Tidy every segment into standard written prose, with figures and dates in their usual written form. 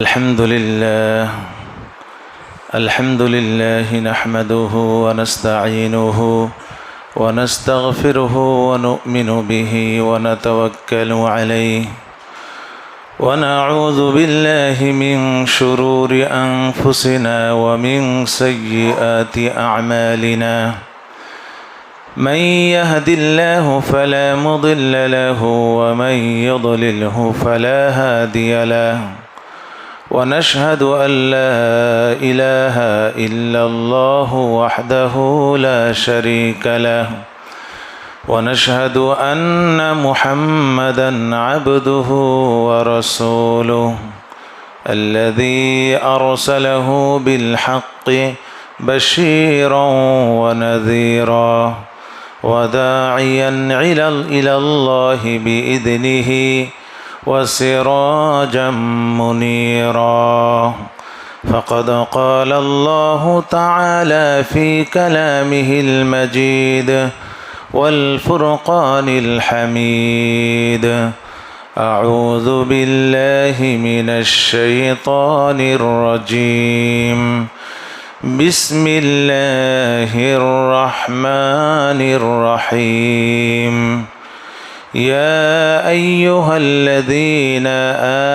الحمد لله نحمده ونستعينه ونستغفره ونؤمن به ونتوكل عليه ونعوذ بالله من شرور أنفسنا ومن سيئات أعمالنا من يهد الله فلا مضل له ومن يضلله فلا هادي له ونشهد أن لا إله إلا الله وحده لا شريك له ونشهد أن محمدا عبده ورسوله الذي أرسله بالحق بشيرا ونذيرا وداعيا إلى الله بإذنه وسراجا منيرا فقد قال الله تعالى في كلامه المجيد والفرقان الحميد أعوذ بالله من الشيطان الرجيم بسم الله الرحمن الرحيم يا أيها الذين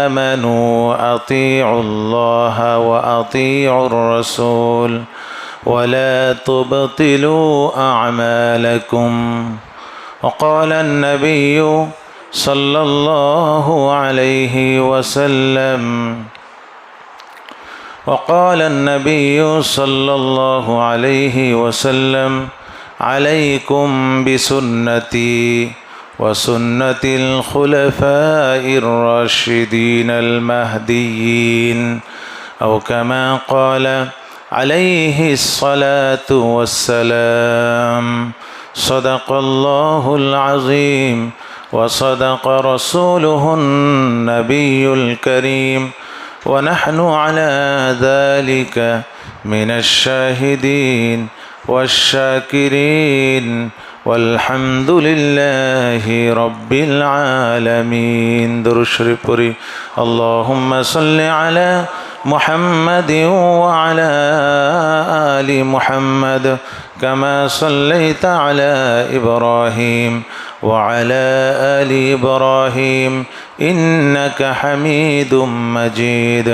آمنوا أطيعوا الله وأطيعوا الرسول ولا تبطلوا أعمالكم وقال النبي صلى الله عليه وسلم عليكم بسنتي وسنة الخلفاء الراشدين المهديين أو كما قال عليه الصلاة والسلام صدق الله العظيم وصدق رسوله النبي الكريم ونحن على ذلك من الشاهدين والشاكرين والحمد لله رب العالمين درود شريف পড়ি اللهم صل على محمد وعلى آل محمد كما صليت على إبراهيم وعلى آل إبراهيم إنك حميد مجيد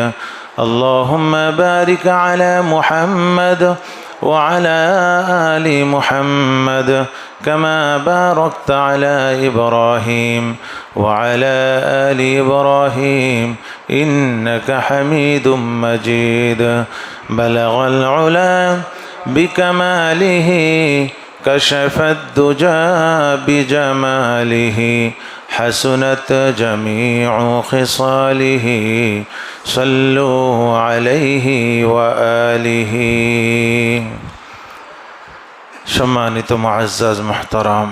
اللهم بارك على محمد وعلى آل محمد كما باركت على إبراهيم وعلى آل إبراهيم إنك حميد مجيد بلغ العلا بكماله كشف الدجى بجماله حسنت جميع خصاله صلوا عليه وآله সম্মানিত মুআজ্জাজ মুহতারাম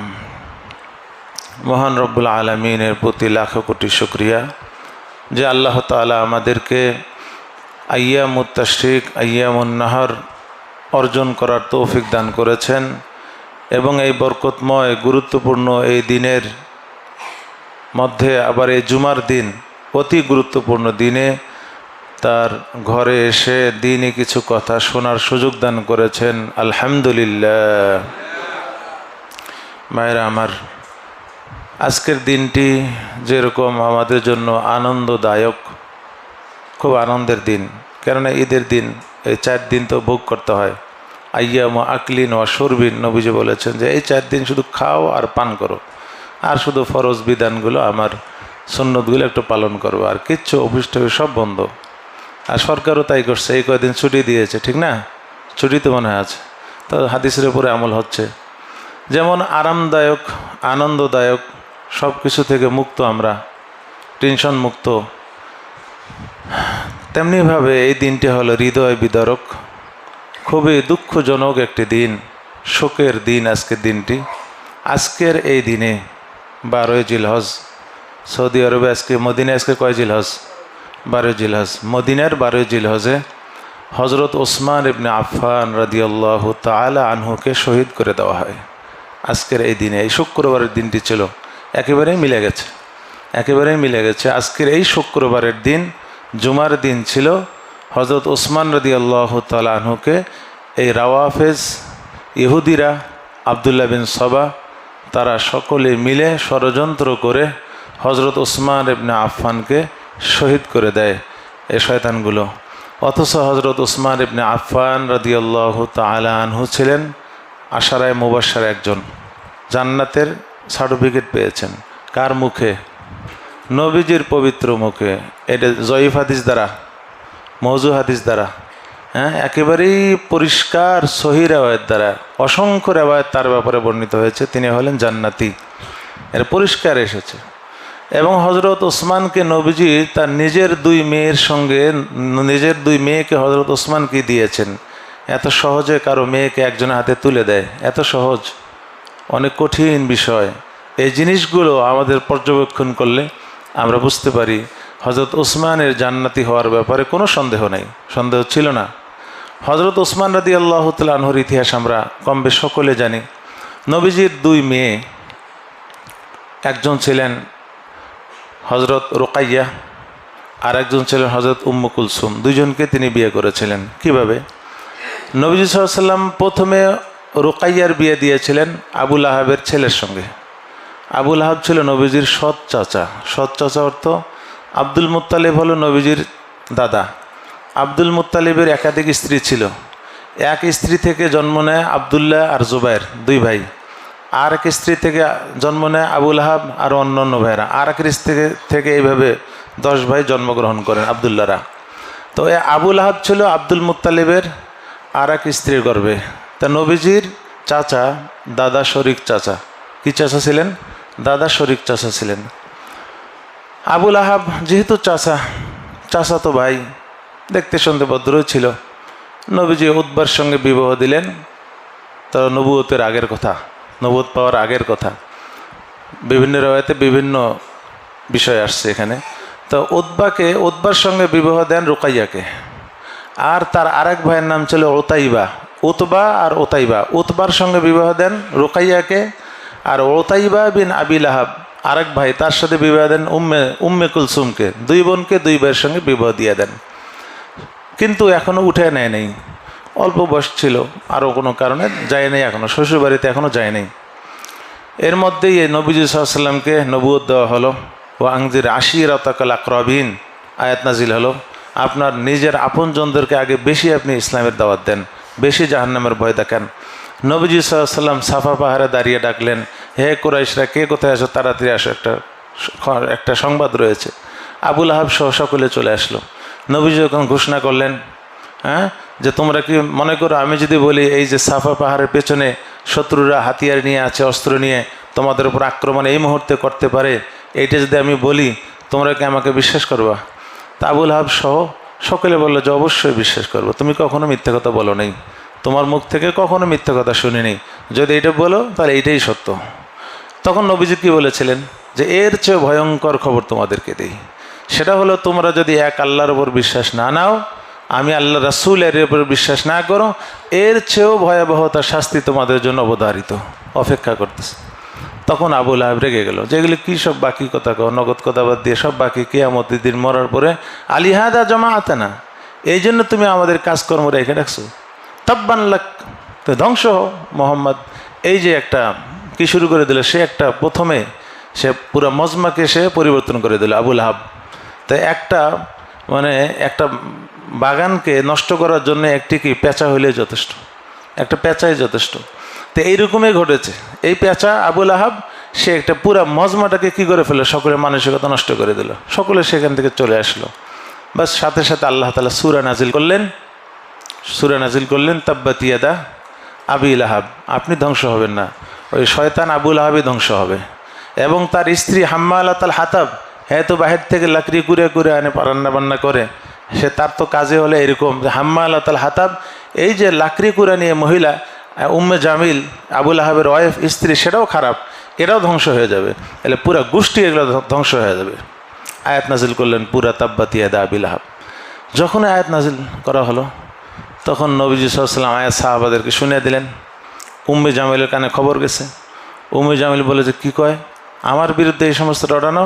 মহান রব্বুল আলামিনের প্রতি লাখ কোটি শুকরিয়া যে আল্লাহ তাআলা আমাদেরকে আইয়ামুত তাশরিক আইয়ামুন নাহর অর্জন করার তৌফিক দান করেছেন এবং এই বরকতময় গুরুত্বপূর্ণ এই দিনের মধ্যে আবার এই জুমার দিন অতি গুরুত্বপূর্ণ দিনে তার ঘরে এসে দিনই কিছু কথা শোনার সুযোগ দান করেছেন আলহামদুলিল্লাহ। মায়েরা আমার, আজকের দিনটি যেরকম আমাদের জন্য আনন্দদায়ক, খুব আনন্দের দিন, কেননা ঈদের দিন এই 4 দিন তো ভোগ করতে হয়। আইয়াম আকলিন ওয়া শুরবিন, নবীজি বলেছেন যে এই 4 দিন শুধু খাও আর পান করো, আর শুধু ফরজ বিধানগুলো আমার সুন্নতগুলো একটু পালন করবো, আর কিচ্ছু অফিস টফিস সব বন্ধ। আর সরকারও তাই করছে, এই কয়েকদিন ছুটি দিয়েছে, ঠিক না? ছুটি তো মনে হয় আছে, তো হাদিসের উপরে আমল হচ্ছে। যেমন আরামদায়ক আনন্দদায়ক সব কিছু থেকে মুক্ত, আমরা টেনশন মুক্ত, তেমনিভাবে এই দিনটি হলো হৃদয় বিদারক, খুবই দুঃখজনক একটি দিন, শোকের দিন আজকের দিনটি। আজকের এই দিনে 12 জিলহজ, সৌদি আরবে আজকে মদিনায় আজকে কয় জিলহজ? 12 জিলহজ। মদিনার 12 জিলহজে হজরত ওসমান ইবনে আফফান রাদিয়াল্লাহু তাআলা আনহুকে শহীদ করে দেওয়া হয়। আজকের এই দিনে, এই শুক্রবারের দিনটি ছিল, একেবারেই মিলে গেছে। আজকের এই শুক্রবারের দিন জুমার দিন ছিল, হজরত ওসমান রাদিয়াল্লাহু তাআলা আনহুকে এই রাওয়াফেজ ইহুদিরা, আবদুল্লাহ বিন সাবা, তারা সকলে মিলে ষড়যন্ত্র করে হজরত ওসমান ইবনে আফফানকে শহীদ করে দেয় এই শয়তানগুলো। অথচ হজরত ওসমান ইবনে আফফান রাদিয়াল্লাহু তাআলা আনহু ছিলেন আশারায়ে মুবাশশার একজন, জান্নাতের সার্টিফিকেট পেয়েছেন। কার মুখে? নবীজির পবিত্র মুখে। এটা জয়ীফ হাদিস দ্বারা, মওযু হাদিস দ্বারা, একেবারেই পরিষ্কার সহিহ রিওয়ায়াত দ্বারা, অসংখ্য রিওয়ায়াত তার ব্যাপারে বর্ণিত হয়েছে, তিনি হলেন জান্নাতি, এর পরিষ্কার এসেছে। এবং হজরত ওসমানকে নবীজি তার নিজের দুই মেয়েকে হজরত ওসমানকে দিয়েছেন। এত সহজে কারো মেয়েকে একজনের হাতে তুলে দেয়, এত সহজ? অনেক কঠিন বিষয়। এই জিনিসগুলো আমাদের পর্যবেক্ষণ করলে আমরা বুঝতে পারি হজরত ওসমানের জান্নাতি হওয়ার ব্যাপারে কোনো সন্দেহ নেই, সন্দেহ ছিল না। হজরত ওসমান রাদিয়াল্লাহু তাআলা আনহুর ইতিহাস আমরা কম বেশ সকলে জানি। নবীজির দুই মেয়ে, একজন ছিলেন হজরত রুকাইয়া, আর একজন ছিলেন হজরত উম্মু কুলসুম। দুইজনকে তিনি বিয়ে করেছিলেন। কিভাবে? নবীজি সাল্লাল্লাহু আলাইহি ওয়াসাল্লাম প্রথমে রুকাইয়ার বিয়ে দিয়েছিলেন আবুল আহাবের ছেলের সঙ্গে। আবুল আহাব ছিল নবীজির সৎ চাচা। সৎ চাচা অর্থ আব্দুল মুত্তালিব হলো নবীজির দাদা। আব্দুল মুত্তালিবের একাধিক স্ত্রী ছিল। এক স্ত্রী থেকে জন্ম নেয় আবদুল্লাহ আর জুবাইর, দুই ভাই। আর এক স্ত্রী থেকে জন্ম নেয় আবুল আহাব আর অন্যান্য ভাইরা। আর এক স্ত্রী থেকে এইভাবে 10 ভাই জন্মগ্রহণ করেন আবদুল্লাহরা। তো এই আবুল আহাব ছিল আব্দুল মুত্তালিবের আর এক স্ত্রীর গর্ভে। তা নবীজির চাচা, দাদা শরিক চাচা। কি চাচা ছিলেন? দাদা শরিক চাচা ছিলেন। আবুল আহাব যেহেতু চাচা তো ভাই, দেখতে শুনতে ভদ্রই ছিল। নবীজি উতবার সঙ্গে বিবাহ দিলেন। তো নবুয়তের আগের কথা, নবুয়ত পাওয়ার আগের কথা। বিভিন্ন রিওয়ায়াতে বিভিন্ন বিষয় আসছে এখানে। তো উতবার সঙ্গে বিবাহ দেন রুকাইয়াকে। আর তার আরেক ভাইয়ের নাম ছিল ওতাইবা। উতবা আর ওতাইবা, উতবার সঙ্গে বিবাহ দেন রুকাইয়াকে। আর ওতাইবা বিন আবি লাহাব আরেক ভাই, তার সাথে বিবাহ দেন উম্মে কুলসুমকে। দুই বোনকে দুই ভাইয়ের সঙ্গে বিবাহ দিয়ে দেন। কিন্তু এখনও উঠে নেয় নেই, অল্প বয়স ছিল, আরও কোনো কারণে যায় নাই, এখনও শ্বশুরবাড়িতে এখনও যায় নাই। এর মধ্যেই এই নবীজি সাল্লাল্লাহু আলাইহি ওয়াসাল্লামকে নবুয়ত দেওয়া হলো। ও আনজির আশিরাতাকাল আকরাবিন আয়াত নাজিল হলো। আপনার নিজের আপনজনদেরকে আগে বেশি আপনি ইসলামের দাওয়াত দেন, বেশি জাহান্নামের ভয় দেখান। নবীজি সাল্লাল্লাহু আলাইহি ওয়াসাল্লাম সাফা পাহাড়ে দাঁড়িয়ে ডাকলেন, হে কুরাইশরা, কে কোথায় আসো, তাড়াতাড়ি আসো, একটা সংবাদ রয়েছে। আবুল আহাব সহ সকলে চলে আসলো। নবীজি যখন ঘোষণা করলেন, যে তোমরা কি মনে করো আমি যদি বলি এই যে সাফা পাহাড়ের পেছনে শত্রুরা হাতিয়ার নিয়ে আছে, অস্ত্র নিয়ে তোমাদের উপর আক্রমণ এই মুহূর্তে করতে পারে, এইটা যদি আমি বলি তোমরা কি আমাকে বিশ্বাস করবা? তা আবুল আহাব সহ সকলে বললো যে অবশ্যই বিশ্বাস করবো, তুমি কখনো মিথ্যা কথা বলো নাই, তোমার মুখ থেকে কখনো মিথ্যা কথা শুনিনি, যদি এটা বলো তাহলে এইটাই সত্য। তখন নবীজি কি বলেছিলেন যে এর চেয়ে ভয়ঙ্কর খবর তোমাদেরকে দিই, সেটা হলো তোমরা যদি এক আল্লাহর উপর বিশ্বাস না নাও, আমি আল্লাহ রাসূল এর উপর বিশ্বাস না করো, এর চেয়েও ভয়াবহতার শাস্তি তোমাদের জন্য অবধারিত, অপেক্ষা করতেছে। তখন আবুল আহাব রেগে গেল, যেগুলি কী সব বাকি কথা কও, নগদ কথা বাদ দিয়ে সব বাকি, কিয়ামতের দিন মরার পরে আলিহাদা জামাআতে না, এই জন্য তুমি আমাদের কাজকর্ম রেখে রাখছো, তাব্বান লাক, তো ধ্বংস হও মোহাম্মদ। এই যে একটা কি শুরু করে দিল, সে একটা প্রথমে সে পুরো মজমাকে সে পরিবর্তন করে দিল আবুল আহাব। তো একটা বাগানকে নষ্ট করার জন্য একটি কি পেঁচা হইলে যথেষ্ট, একটা পেঁচাই যথেষ্ট। তো এইরকমই ঘটেছে। এই পেঁচা আবুল আহাব সে একটা পুরা মজমাটাকে কি করে ফেললো, সকলের মানসিকতা নষ্ট করে দিল, সকলে সেখান থেকে চলে আসলো। বাস সাথে সাথে আল্লাহ তাআলা সূরা নাজিল করলেন তাব্বাত ইয়াদা আবি লাহাব, আপনি ধ্বংস হবেন না, ওই শয়তান আবুল আহাবই ধ্বংস হবে। এবং তার স্ত্রী হাম্মালাতাল হাতাব, হ্যাঁ তো বাহির থেকে লাকড়ি কুড়ে আনে রান্না বান্না করে, সে তার তো কাজে হলে এরকম যে হাম্মালাতাল হাতাব, এই যে লাকড়ি কুড়া নিয়ে মহিলা উম্মে জামিল আবুল আহাবের ওয়াইফ স্ত্রী, সেটাও খারাপ, এটাও ধ্বংস হয়ে যাবে, এলে পুরা গোষ্ঠী এগুলো ধ্বংস হয়ে যাবে। আয়াত নাজিল করলেন পুরা তাব্বাত ইয়াদা আবি লাহাব। যখন আয়াত নাজিল করা হলো তখন নবীজি সাল্লাল্লাহু আলাইহি ওয়াসাল্লাম আয়াত সাহাবাদেরকে শুনিয়ে দিলেন। উম্মে জামিলের কানে খবর গেছে। উম্মে জামিল বলে যে কী কয়, আমার বিরুদ্ধে এই সমস্ত রটানো,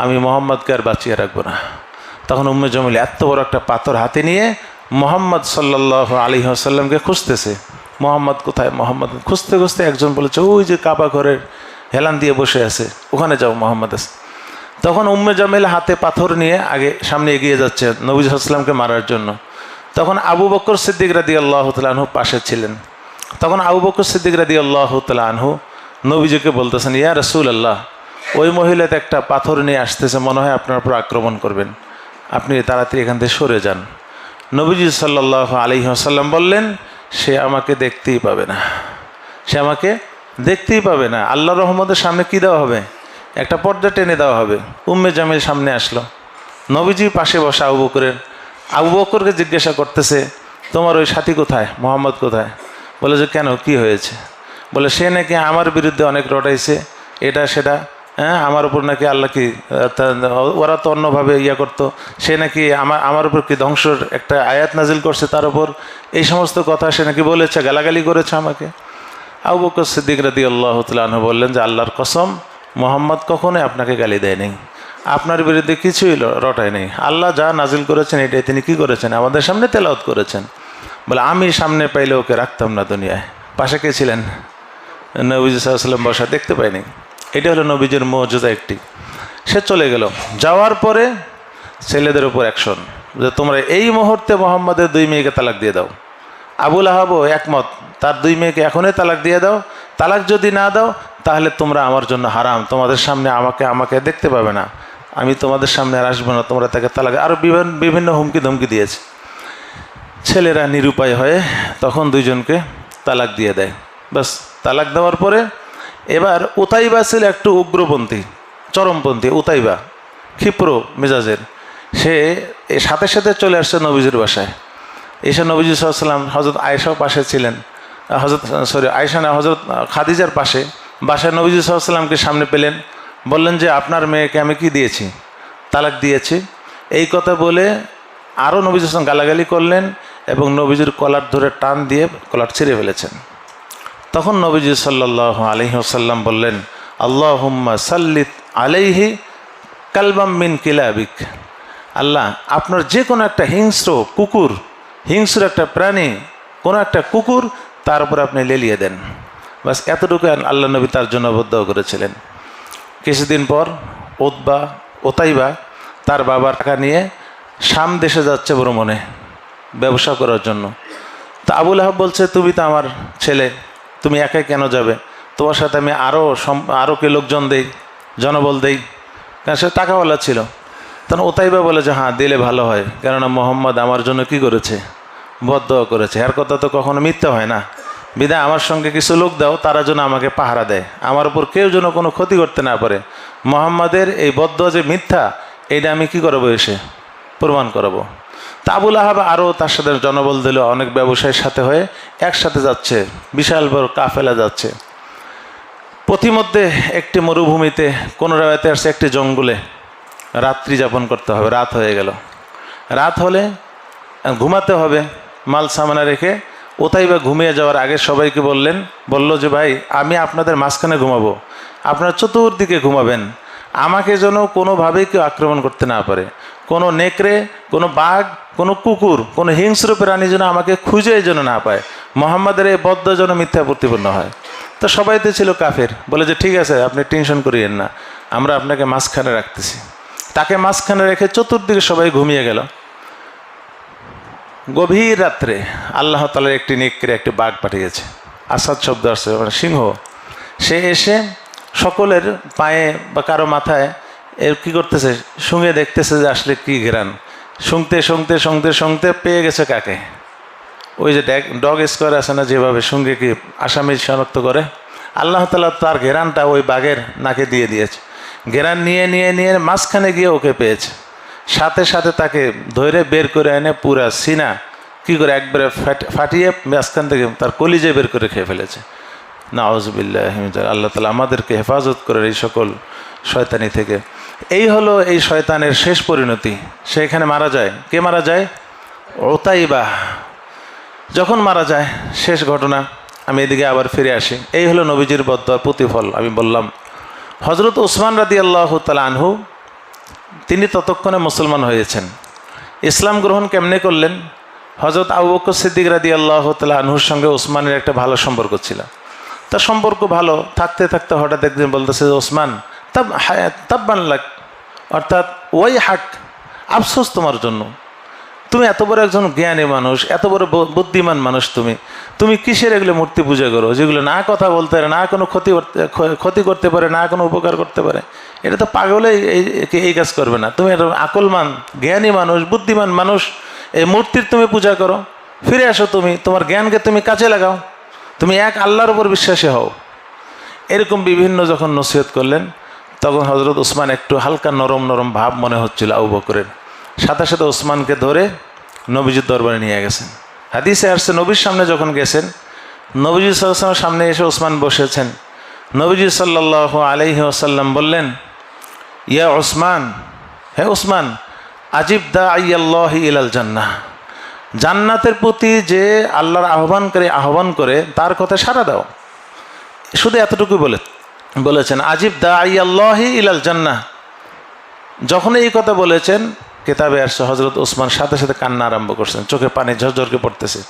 আমি মোহাম্মদকে আর বাঁচিয়ে রাখবো না। তখন উম্মে জামিল এত বড় একটা পাথর হাতে নিয়ে মোহাম্মদ সাল্লাল্লাহু আলাইহি ওয়াসাল্লামকে খুঁজতেছে। মোহাম্মদ কোথায়, মোহাম্মদ খুঁজতে খুঁজতে একজন বলেছে ওই যে কাবা ঘরের হেলান দিয়ে বসে আছে, ওখানে যাও, মোহাম্মদ আছে। তখন উম্মে জামিল হাতে পাথর নিয়ে আগে সামনে এগিয়ে যাচ্ছে নবী সাল্লাল্লাহু আলাইহি ওয়াসাল্লামকে মারার জন্য। তখন আবু বকর সিদ্দিক রাদিয়াল্লাহু তাআলা আনহু পাশে ছিলেন। তখন আবু বকর সিদ্দিক রাদিয়াল্লাহু তাআলা আনহু নবীজিকে বলতেছেন, ইয়া রাসূলুল্লাহ, ওই মহিলাতে একটা পাথর নিয়ে আসতেছে, মনে হয় আপনার উপর আক্রমণ করবেন, আপনি তাড়াতাড়ি এখান থেকে সরে যান। নবীজি সাল্লাল্লাহু আলাইহি ওয়াসাল্লাম বললেন, সে আমাকে দেখতেই পাবে না, সে আমাকে দেখতেই পাবে না। আল্লাহর রহমতের সামনে কি দেওয়া হবে, একটা পর্দা টেনে দেওয়া হবে। উম্মে জামিল সামনে আসলো, নবীজি পাশে বসা আবু বকরের। আবু বকরকে জিজ্ঞাসা করতেছে, তোমার ওই সাথী কোথায়, মোহাম্মদ কোথায়? বলে যে কেন, কি হয়েছে? বলে সে নাকি আমার বিরুদ্ধে অনেক রটাইছে, এটা সেটা, হ্যাঁ, আমার উপর নাকি আল্লাহ কি, ওরা তো অন্যভাবে ইয়া করতো, সে নাকি আমার উপর কি ধ্বংসর একটা আয়াত নাজিল করছে, তার উপর এই সমস্ত কথা সে নাকি বলেছে, গালাগালি করেছে আমাকে। আবু বকর সিদ্দিক রাদিয়াল্লাহু তাআলা আনহু বললেন যে আল্লাহর কসম, মোহাম্মদ কখনোই আপনাকে গালি দেয় নাই, আপনার বিরুদ্ধে কিছুই রটায় নেই। আল্লাহ যা নাজিল করেছেন এটাই তিনি কি করেছেন, আমাদের সামনে তেলাওয়াত করেছেন। বলে আমি সামনে পাইলে ওকে রাখতাম না দুনিয়ায়। পাশে কে ছিলেন? নবীজি সাল্লাল্লাহু আলাইহি ওয়াসাল্লাম বসা, দেখতে পাইনি। এটা হলো নবীজির মুজিজা একটি। সে চলে গেল, যাওয়ার পরে ছেলেদের উপর অ্যাকশন, যে তোমরা এই মুহূর্তে মোহাম্মদের 2 মেয়েকে তালাক দিয়ে দাও। আবুল আহাবও একমত, তার 2 মেয়েকে এখনই তালাক দিয়ে দাও। তালাক যদি না দাও তাহলে তোমরা আমার জন্য হারাম, তোমাদের সামনে আমাকে দেখতে পাবে না, আমি তোমাদের সামনে আর আসবো না, তোমরা তাকে তালাক। আরও বিভিন্ন হুমকি ধমকি দিয়েছে। ছেলেরা নিরুপায় হয়ে তখন 2 জনকে তালাক দিয়ে দেয়। বাস, তালাক দেওয়ার পরে এবার উতাইবা ছিল একটু উগ্রপন্থী, চরমপন্থী। উতাইবা ক্ষিপ্র মেজাজের, সে সাথে সাথে চলে আসছে নবীজির বাসায়। এসে নবীজি সাল্লাল্লাহু আলাইহি ওয়াসাল্লাম, হযরত আয়েশাও পাশে ছিলেন, আয়েশা না, হযরত খাদিজার পাশে, বাসায় নবীজি সাল্লাল্লাহু আলাইহি ওয়াসাল্লামকে সামনে পেলেন। বললেন যে আপনার মেয়েকে আমি কি দিয়েছি, তালাক দিয়েছি। এই কথা বলে আরও নবীজি সাল্লাল্লাহু আলাইহি ওয়াসাল্লাম গালাগালি করলেন এবং নবীজির কলার ধরে টান দিয়ে কলার ছিঁড়ে ফেলেছেন। তখন নবীজি সাল্লাল্লাহু আলাইহি ওয়াসাল্লাম বললেন, আল্লাহুম্মা সাল্লিত আলাইহি কালবাম মিন কিলাবিক, আল্লাহ আপনার যে কোনো একটা হিংস্র কুকুর, হিংস্র একটা প্রাণী, কোনো একটা কুকুর তার উপর আপনি লেলিয়ে দেন। বাস এতটুকু আল্লাহ নবী তার জন্য বদ্ধ করেছিলেন। কিছুদিন পর ওতাইবা তার বাবার টাকা নিয়ে শাম দেশে যাচ্ছে ভ্রমণে, ব্যবসা করার জন্য। তা আবুল আহাব বলছে, তুমি তো আমার ছেলে, তুমি একাই কেন যাবে, তোমার সাথে আমি আরও কে লোকজন দেই, জনবল দেই, কারণ সে টাকাওয়ালা ছিল। তখন ওতাইবা বলে যে হ্যাঁ দিলে ভালো হয়, কেননা মোহাম্মদ আমার জন্য কি করেছে, বদদোয়া করেছে, এর কথা তো কখনো মিথ্যা হয় না। বিদায় আমার সঙ্গে কিছু লোক দাও, তারা যেন আমাকে পাহারা দেয়, আমার উপর কেউ যেন কোনো ক্ষতি করতে না পারে। মোহাম্মদের এই বদদোয়া যে মিথ্যা, এইটা আমি কি করবো, এসে প্রমাণ করাবো। তা আবুল আহাব আরও তার সাথে জনবল দিল, অনেক ব্যবসায়ীর সাথে হয়ে একসাথে যাচ্ছে, বিশাল বড় কাফেলা যাচ্ছে। পথিমধ্যে একটি মরুভূমিতে, কোনো রাতে আসছে একটি জঙ্গলে রাত্রি যাপন করতে হবে। রাত হয়ে গেল, রাত হলে ঘুমাতে হবে মাল সামানা রেখে। ওতাইবা ঘুমিয়ে যাওয়ার আগে সবাইকে বলল যে ভাই, আমি আপনাদের মাঝখানে ঘুমাবো, আপনারা চতুর্দিকে ঘুমাবেন, আমাকে যেন কোনোভাবেই কেউ আক্রমণ করতে না পারে, কোনো নেকড়ে, কোনো বাঘ, কোনো কুকুর, কোনো হিংস্র প্রাণী যেন আমাকে খুঁজে যেন না পায়, মোহাম্মদের এই বদ্ধ যেন মিথ্যা প্রতিপন্ন হয়। তো সবাই তো ছিল কাফের, বলে যে ঠিক আছে, আপনি টেনশন করিয়েন না, আমরা আপনাকে মাঝখানে রাখতেছি। তাকে মাঝখানে রেখে চতুর্দিকে সবাই ঘুমিয়ে গেল। গভীর রাত্রে আল্লাহ তাআলার একটি নেকড়ে একটি বাঘ পাঠিয়েছে, আসাদ শব্দ আসছে, মানে সিংহ। সে এসে সকলের পায়ে বা কারো মাথায় এর কী করতেছে, শুঙে দেখতেছে যে আসলে কী ঘেরান। শুংতে পেয়ে গেছে কাকে, ওই যে ডগ স্কোয়ার আছে না, যেভাবে সঙ্গে কি আসামি শনাক্ত করে, আল্লাহ তাআলা তার ঘেরানটা ওই বাঘের নাকে দিয়ে দিয়েছে। ঘেরান নিয়ে মাঝখানে গিয়ে ওকে পেয়েছে, সাথে সাথে তাকে ধরে বের করে এনে পুরা সিনা কী করে একবারে ফাটিয়ে মাঝখান থেকে তার কলিজে বের করে খেয়ে ফেলেছে। নাউযুবিল্লাহি মিন যালিক। আল্লাহ তাআলা আমাদেরকে হেফাজত করে এই সকল শয়তানি থেকে। এই হলো এই শয়তানের শেষ পরিণতি। সে এখানে মারা যায়। কে মারা যায়? ওতাইবা যখন মারা যায়, শেষ ঘটনা। আমি এদিকে আবার ফিরে আসি। এই হলো নবীজির বদদোয়ার প্রতিফল। আমি বললাম হযরত ওসমান রাদিয়াল্লাহু তাআলা আনহু তিনি ততক্ষণে মুসলমান হয়েছেন। ইসলাম গ্রহণ কেমনে করলেন? হজরত আবু বকর সিদ্দিক রাদিয়াল্লাহু তাআলা আনহুর সঙ্গে ওসমানের একটা ভালো সম্পর্ক ছিল। তার সম্পর্ক ভালো থাকতে থাকতে হঠাৎ একদিন বলতেছে যে, ওসমান তাব্বান লাক, অর্থাৎ ওই হাক, আফসোস তোমার জন্য। তুমি এত বড় একজন জ্ঞানী মানুষ, এত বড় বুদ্ধিমান মানুষ, তুমি কিসের এগুলো মূর্তি পূজা করো যেগুলো না কথা বলতে পারে, না কোনো ক্ষতি করতে পারে, না কোনো উপকার করতে পারে? এটা তো পাগলে এই কাজ করবে না। তুমি একটা আকলমান জ্ঞানী মানুষ, বুদ্ধিমান মানুষ, এই মূর্তির তুমি পূজা করো। ফিরে আসো, তুমি তোমার জ্ঞানকে তুমি কাজে লাগাও, তুমি এক আল্লাহর উপর বিশ্বাসী হও। এরকম বিভিন্ন যখন নসিহত করলেন, তখন হজরত ওসমান একটু হালকা নরম নরম ভাব মনে হচ্ছিল আবু বকরের। সাথে সাথে ওসমানকে ধরে নবীজির দরবারে নিয়ে গেছেন। হাদিসে আসছে, নবীর সামনে যখন গেছেন, নবীজি সাল্লাল্লাহু আলাইহি ওয়াসাল্লামের সামনে এসে ওসমান বসেছেন। নবীজি সাল্লাল্লাহু আলাইহি ওয়াসাল্লাম বললেন, ইয়া ওসমান, হে ওসমান, আজিব দাঈয়াল্লাহি ইলাল জান্নাহ, জান্নাতের প্রতি যে আল্লাহর আহ্বান করে তার কথা সাড়া দাও। শুধু এতটুকু বলেছেন, আজিব দাঈয়াল্লাহি ইলাল জান্নাহ। যখন এই কথা বলেছেন, কিতাবে আসছে হজরত ওসমান সাথে সাথে কান্না আরম্ভ করছেন, চোখে পানি ঝরঝরকে পড়তেছে।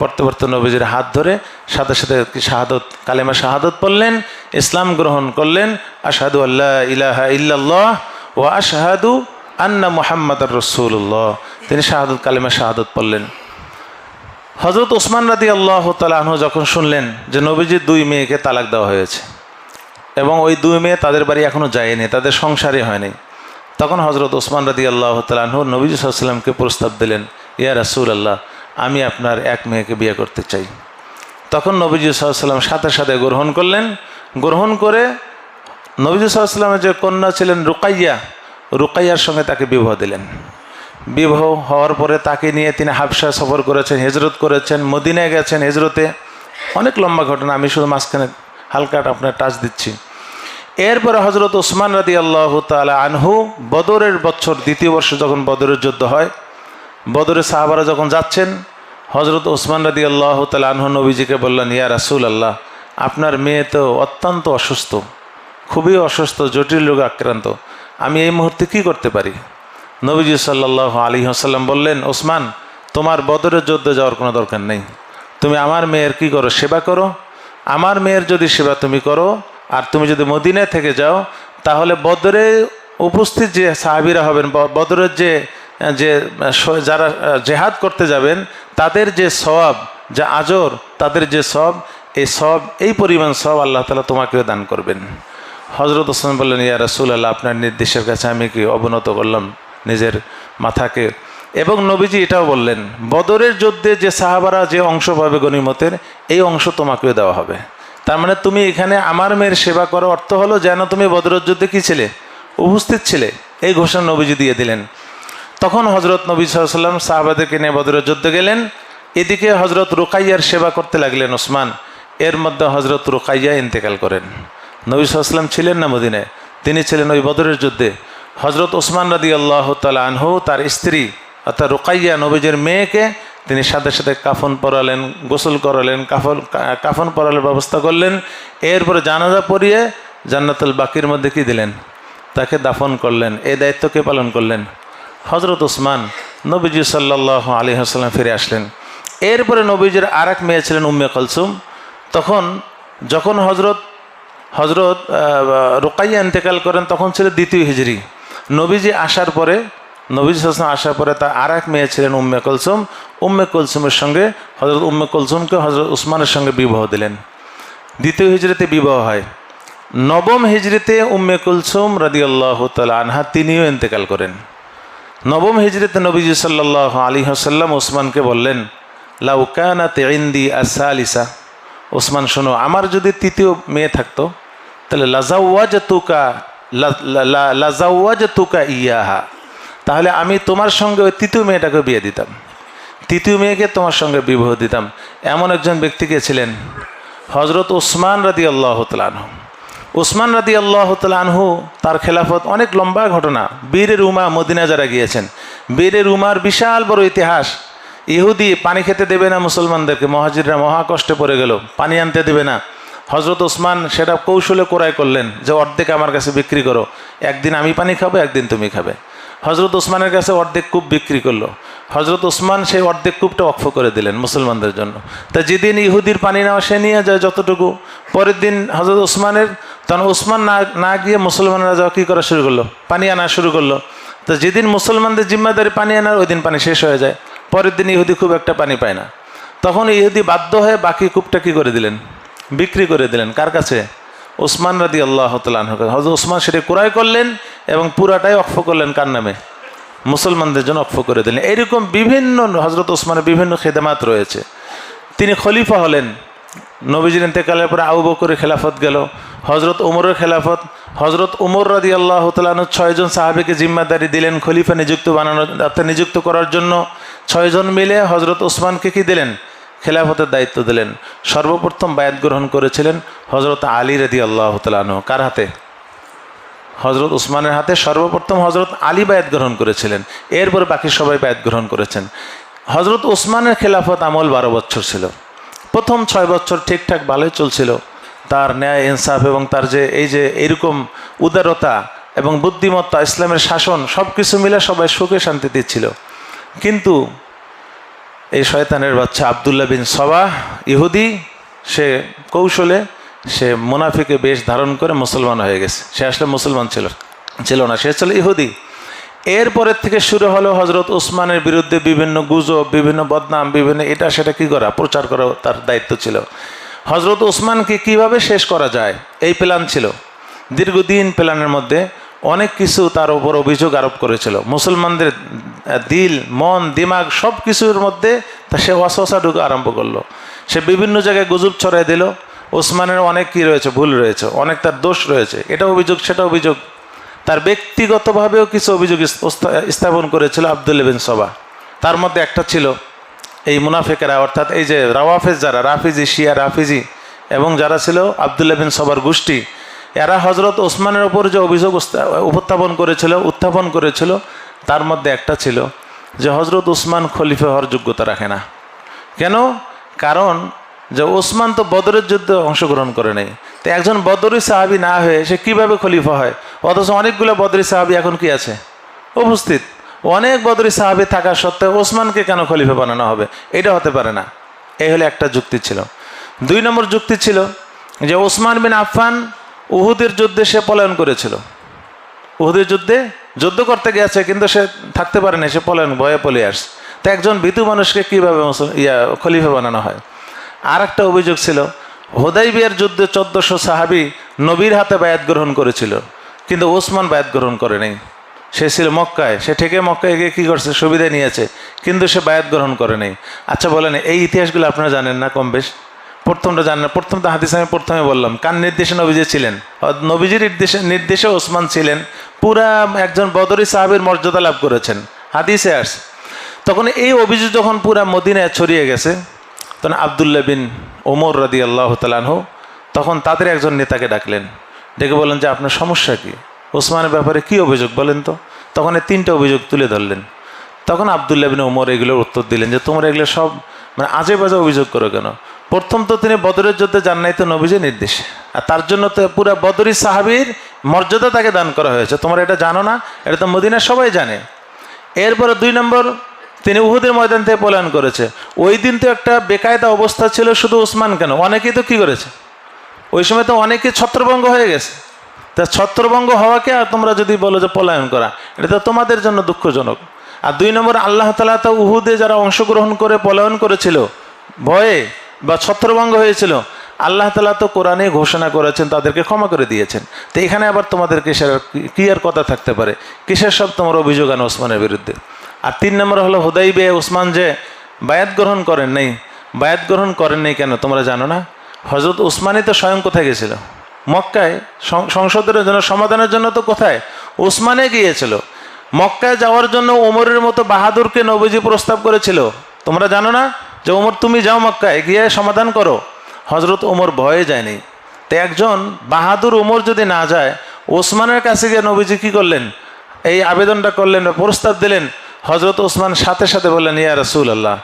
পড়তে পড়তে নবীজির হাত ধরে সাথে সাথে শাহাদত, কালেমা শাহাদত পড়লেন, ইসলাম গ্রহণ করলেন। আশহাদু আল্লা ইলাহা ইল্লাল্লাহ ওয়া আশহাদু আন্না মুহাম্মাদার রাসূলুল্লাহ। তিনি শাহাদত, কালেমা শাহাদত পড়লেন। হজরত ওসমান রাদিয়াল্লাহু তাআলা আনহু যখন শুনলেন যে নবীজির 2 মেয়েকে তালাক দেওয়া হয়েছে এবং ওই 2 মেয়ে তাদের বাড়ি এখনও যায়নি, তাদের সংসারই হয়নি, তখন হজরত ওসমান রাদিয়াল্লাহু তাআলা আনহু নবীজি সাল্লাল্লাহু আলাইহি ওয়াসাল্লামকে প্রস্তাব দিলেন, ইয়া রাসূলুল্লাহ, আমি আপনার এক মেয়েকে বিয়ে করতে চাই। তখন নবীজি সাল্লাল্লাহু আলাইহি ওয়াসাল্লাম সাথে সাথে গ্রহণ করলেন। গ্রহণ করে নবীজি সাল্লাল্লাহু আলাইহি ওয়াসাল্লামের যে কন্যা ছিলেন রুকাইয়ার সঙ্গে তাকে বিবাহ দিলেন। বিবাহ হওয়ার পরে তাকে নিয়ে তিনি হাবশা সফর করেছেন, হিজরত করেছেন, মদিনায় গেছেন হিজরতে। অনেক লম্বা ঘটনা, আমি শুধু মাঝখানে হালকা আপনার টাচ দিচ্ছি। এরপরে হজরত ওসমান রাদিয়াল্লাহু তাআলা আনহু বদরের বছর, 2য় বর্ষে যখন বদরের যুদ্ধ হয়, বদরের সাহাবারা যখন যাচ্ছেন, হজরত ওসমান রাদিয়াল্লাহু তাআলা আনহু নবীজিকে বললেন, ইয়া রাসূলুল্লাহ, আপনার মেয়ে তো অত্যন্ত অসুস্থ, খুবই অসুস্থ, জটিল রোগে আক্রান্ত, আমি এই মুহূর্তে কি করতে পারি? নবীজি সাল্লাল্লাহু আলাইহি ওয়াসাল্লাম বললেন, ওসমান, তোমার বদরের যুদ্ধে যাওয়ার কোনো দরকার নেই, তুমি আমার মেয়ের কি করো? সেবা করো। আমার মেয়ের যদি সেবা তুমি করো আর তুমি যদি মদিনায় থেকে যাও, তাহলে বদরে উপস্থিত যে সাহাবীরা হবেন, বদরের যে যারা জেহাদ করতে যাবেন, তাদের যে সওয়াব, যা আজর, তাদের যে সওয়াব, এই পরিমাণ সওয়াব আল্লাহ তাআলা তোমাকেও দান করবেন। হজরত ওসমান বললেন, ইয়া রাসূলুল্লাহ, আপনার নির্দেশের কাছে আমি কি অবনত করলাম নিজের মাথাকে। এবং নবীজি এটাও বললেন, বদরের যুদ্ধে যে সাহাবারা যে অংশ পাবে গনিমতের, এই অংশ তোমাকেও দেওয়া হবে। তার মানে তুমি এখানে আমার মেয়ের সেবা করো, অর্থ হলো যেন তুমি বদরের যুদ্ধে কী ছিলে? উপস্থিত ছিলে। এই ঘোষণা নবীজি দিয়ে দিলেন। তখন হজরত নবী সাল্লাল্লাহু আলাইহি ওয়াসাল্লাম সাহাবাদেরকে নিয়ে বদরের যুদ্ধে গেলেন। এদিকে হজরত রুকাইয়ার সেবা করতে লাগলেন ওসমান। এর মধ্যে হজরত রুকাইয়া ইন্তেকাল করেন। নবী সাল্লাল্লাহু আলাইহি ওয়াসাল্লাম ছিলেন না মদিনায়, তিনি ছিলেন ওই বদরের যুদ্ধে। হজরত ওসমান রাদিয়াল্লাহু তাআলা আনহু তার স্ত্রী অর্থাৎ রুকাইয়া, নবীজির মেয়েকে, তিনি সাথে সাথে কাফন পরালেন, গোসল করালেন, কাফন পরালের ব্যবস্থা করলেন। এরপরে জানাজা পড়িয়ে জান্নাতুল বাকির মধ্যে কি দিলেন? তাকে দাফন করলেন। এই দায়িত্ব কে পালন করলেন? হজরত ওসমান। নবীজি সাল্লাল্লাহু আলাইহি ওয়াসাল্লাম ফিরে আসলেন। এরপরে নবীজির আর এক মেয়ে ছিলেন উম্মে কুলসুম। যখন হজরত রুকাইয়া ইন্তেকাল করেন, তখন ছিল 2য় হিজরি। নবীজি আসার পরে তার আর এক মেয়ে ছিলেন উম্মে কুলসুম। উম্মে কুলসুমের সঙ্গে হজরত উম্মে কুলসুমকে হজরত ওসমানের সঙ্গে বিবাহ দিলেন। 2য় হিজরিতে বিবাহ হয়। 9ম হিজরিতে উম্মে কুলসুম রাদিয়াল্লাহু তাআলা আনহা তিনিও ইন্তেকাল করেন। 9ম হিজরিতে নবীজি সাল্লাল্লাহু আলাইহি ওয়াসাল্লাম ওসমানকে বললেন, লাউ কানাত ইনদি আসালিসা, ওসমান শোনো, আমার যদি 3য় মেয়ে থাকতো, তাহলে লাজাওয়াজতুকা ইয়াহা, তাহলে আমি তোমার সঙ্গে ওই 3য় মেয়েটাকে বিয়ে দিতাম, 3য় মেয়েকে তোমার সঙ্গে বিবাহ দিতাম। এমন একজন ব্যক্তিকে ছিলেন হজরত ওসমান রাদিয়াল্লাহু তাআলা আনহু। ওসমান রাদিয়াল্লাহু তাআলা আনহু, তার খেলাফত অনেক লম্বা ঘটনা। বীরের উমা, মদিনা যারা গিয়েছেন, বীরের উমার বিশাল বড় ইতিহাস। ইহুদি পানি খেতে দেবে না মুসলমানদেরকে, মুহাজিররা মহা কষ্টে পড়ে গেল, পানি আনতে দেবে না। হজরত ওসমান সেটা কৌশলে ক্রয় করলেন যে অর্ধেক আমার কাছে বিক্রি করো, একদিন আমি পানি খাবো, একদিন তুমি খাবে। হজরত ওসমানের কাছে অর্ধেক কূপ বিক্রি করলো। হজরত ওসমান সেই অর্ধেক কূপটা অক্ষ করে দিলেন মুসলমানদের জন্য। তা যেদিন ইহুদির পানি নেওয়া সে নিয়ে যায় যতটুকু, পরের দিন হজরত ওসমানের, তখন ওসমান না গিয়ে মুসলমানরা যাওয়া কী করা শুরু করলো, পানি আনা শুরু করলো। তো যেদিন মুসলমানদের জিম্মাদারি পানি আনার, ওই দিন পানি শেষ হয়ে যায়, পরের দিন ইহুদি খুব একটা পানি পায় না। তখন ইহুদি বাধ্য হয়ে বাকি কূপটা কী করে দিলেন, বিক্রি করে দিলেন। কার কাছে? ওসমান রাদিয়াল্লাহু তাআলা আনহু। হযরত ওসমান সেটা ক্রয় করলেন এবং পুরাটাই অক্ষ করলেন কার নামে? মুসলমানদের জন্য অক্ষ করে দিলেন। এইরকম বিভিন্ন হযরত ওসমানের বিভিন্ন খেদমাত রয়েছে। তিনি খলিফা হলেন। নবীজির ইন্তেকালের পরে আবু বকরের খেলাফত গেল, হজরত উমরের খেলাফত। হজরত উমর রাদিয়াল্লাহু তাআলা আনহু 6 জন সাহাবীকে জিম্মাদারি দিলেন খলিফা নিযুক্ত করার জন্য। 6 জন মিলে হজরত ওসমানকে কি দিলেন? খেলাফতের দায়িত্ব দিলেন। সর্বপ্রথম বায়াত গ্রহণ করেছিলেন হজরত আলী রাদিয়াল্লাহু তাআলা আনহু। কার হাতে? হজরত ওসমানের হাতে সর্বপ্রথম হজরত আলী বায়াত গ্রহণ করেছিলেন। এরপরে বাকি সবাই বায়াত গ্রহণ করেছেন। হজরত ওসমানের খেলাফত আমল 12 বছর ছিল। প্রথম 6 বছর ঠিকঠাক ভালোই চলছিল। তার ন্যায় ইনসাফ এবং তার যে এইরকম উদারতা এবং বুদ্ধিমত্তা, ইসলামের শাসন, সব কিছু মিলে সবাই সুখে শান্তিতে ছিল। কিন্তু এই শয়তানের বাচ্চা আবদুল্লাহ বিন সবাহ ইহুদি, সে কৌশলে সে মুনাফিকে বেশ ধারণ করে মুসলমান হয়ে গেছে। সে আসলে মুসলমান ছিল না, সে ছিল ইহুদি। এরপরের থেকে শুরু হলো হজরত ওসমানের বিরুদ্ধে বিভিন্ন গুজব, বিভিন্ন বদনাম, বিভিন্ন এটা সেটা কী করা, প্রচার করা তার দায়িত্ব ছিল। হজরত ওসমানকে কিভাবে শেষ করা যায় এই প্ল্যান ছিল। দীর্ঘদিন প্ল্যানের মধ্যে অনেক কিছু তার উপর অভিযোগ আরোপ করেছিল। মুসলমানদের দিল, মন, দিমাগ সব কিছুর মধ্যে তা সে ওয়াসওয়াসা ঢুকে আরম্ভ করলো। সে বিভিন্ন জায়গায় গুজব ছড়াই দিল। ওসমানের অনেক কী রয়েছে, ভুল রয়েছে, অনেক তার দোষ রয়েছে, এটা অভিযোগ সেটা অভিযোগ। তার ব্যক্তিগতভাবেও কিছু অভিযোগ স্থাপন করেছিল আবদুল্লাহ বিন সবাহ। তার মধ্যে একটা ছিল এই মুনাফিকেরা, অর্থাৎ এই যে রাওয়াফেজ, যারা রাফিজি, শিয়া রাফিজি এবং যারা ছিল আবদুল্লাহ বিন সবার গোষ্ঠী, এরা হজরত ওসমানের ওপর যে অভিযোগ উত্থাপন করেছিল তার মধ্যে একটা ছিল যে হজরত ওসমান খলিফা হওয়ার যোগ্যতা রাখে না। কেন? কারণ যে ওসমান তো বদরের যুদ্ধে অংশগ্রহণ করে নেই। তো একজন বদরি সাহাবি না হয়ে সে কীভাবে খলিফা হয়? অথচ অনেকগুলো বদরি সাহাবি এখন কি আছে? উপস্থিত। অনেক বদরি সাহাবি থাকা সত্ত্বেও ওসমানকে কেন খলিফা বানানো হবে? এটা হতে পারে না। এই হলে একটা যুক্তি ছিল। 2 নম্বর যুক্তি ছিল যে ওসমান বিন আফফান উহুদের যুদ্ধে সে পলায়ন করেছিল। উহুদের যুদ্ধ করতে গিয়েছে, কিন্তু সে থাকতে পারে না, সে ভয়ে পলিয়ে আসছে। তো একজন ভীতু মানুষকে কীভাবে খলিফা বানানো হয়? আর একটা অভিযোগ ছিল হুদাইবিয়ার যুদ্ধে 1400 সাহাবি নবীর হাতে বায়াত গ্রহণ করেছিল, কিন্তু ওসমান বায়াত গ্রহণ করে নেই। সে ছিল মক্কায়, সে থেকে মক্কায় গিয়ে কী করছে, সুবিধা নিয়েছে, কিন্তু সে বায়াত গ্রহণ করে নেই। আচ্ছা বলেন, এই ইতিহাসগুলো আপনারা জানেন না কম বেশ? প্রথমটা জানেন না? প্রথমটা হাদিস আমি প্রথমে বললাম, কার নির্দেশে নবীজি ছিলেন? নবীজির নির্দেশে ওসমান ছিলেন। পুরা একজন বদরি সাহাবীর মর্যাদা লাভ করেছেন, হাদিসে আসছে। তখন এই অভিযোগ যখন পুরা মদিনায় ছড়িয়ে গেছে, তখন আবদুল্লাহ বিন ওমর রাদিয়াল্লাহু তাআলা আনহু তখন তাদের একজন নেতাকে ডাকলেন, ডেকে বলেন যে আপনার সমস্যা কি, ওসমানের ব্যাপারে কি অভিযোগ বলেন তো। তখন এই 3টা অভিযোগ তুলে ধরলেন। তখন আবদুল্লাহ বিন ওমর এগুলোর উত্তর দিলেন যে তোমরা এগুলো সব আজে বাজে অভিযোগ করো কেন? প্রথম তো তিনি বদরের যুদ্ধে যান নাই তো নবীজির নির্দেশে, আর তার জন্য তো পুরা বদরি সাহাবীর মর্যাদা তাকে দান করা হয়েছে, তোমরা এটা জানো না? এটা তো মদিনার সবাই জানে। এরপরে 2 নম্বর, তিনি উহুদের ময়দান থেকে পলায়ন করেছে। ওই দিন তো একটা বেকায়দা অবস্থা ছিল, শুধু ওসমান কেন, অনেকেই তো কী করেছে, ওই সময় তো অনেকে ছত্রভঙ্গ হয়ে গেছে। তা ছত্রভঙ্গ হওয়াকে আর তোমরা যদি বলো যে পলায়ন করা, এটা তো তোমাদের জন্য দুঃখজনক। আর 2 নম্বর, আল্লাহ তাআলা তো উহুদে যারা অংশগ্রহণ করে পলায়ন করেছিল ভয়ে বা ছত্রভঙ্গ হয়েছিল, আল্লাহ তাআলা তো কোরআনে ঘোষণা করেছেন তাদেরকে ক্ষমা করে দিয়েছেন। তো এখানে আবার তোমাদেরকে কি আর কথা থাকতে পারে? কিসের সব তোমার অভিযোগ আনো ওসমানের বিরুদ্ধে? আর 3 নম্বর হলো হুদাইবিয়া ওসমান যে বায়াত গ্রহণ করেন নাই কেন তোমরা জানো না? হজরত ওসমানই তো স্বয়ং কোথায় গেছিল? মক্কায় সংসদের জন্য সমাধানের জন্য তো কোথায়? ওসমানে গিয়েছিল। মক্কায় যাওয়ার জন্য ওমরের মতো বাহাদুরকে নবীজি প্রস্তাব করেছিল, তোমরা জানো না? যে ওমর তুমি যাও মক্কায় গিয়ে সমাধান করো। হজরত ওমর ভয়ে যায়নি। তো একজন বাহাদুর ওমর যদি না যায়, ওসমানের কাছে গিয়ে নবীজি কী করলেন? এই আবেদনটা করলেন, প্রস্তাব দিলেন। হজরত ওসমান সাথে সাথে বললেন, ইয়া রাসূলুল্লাহ,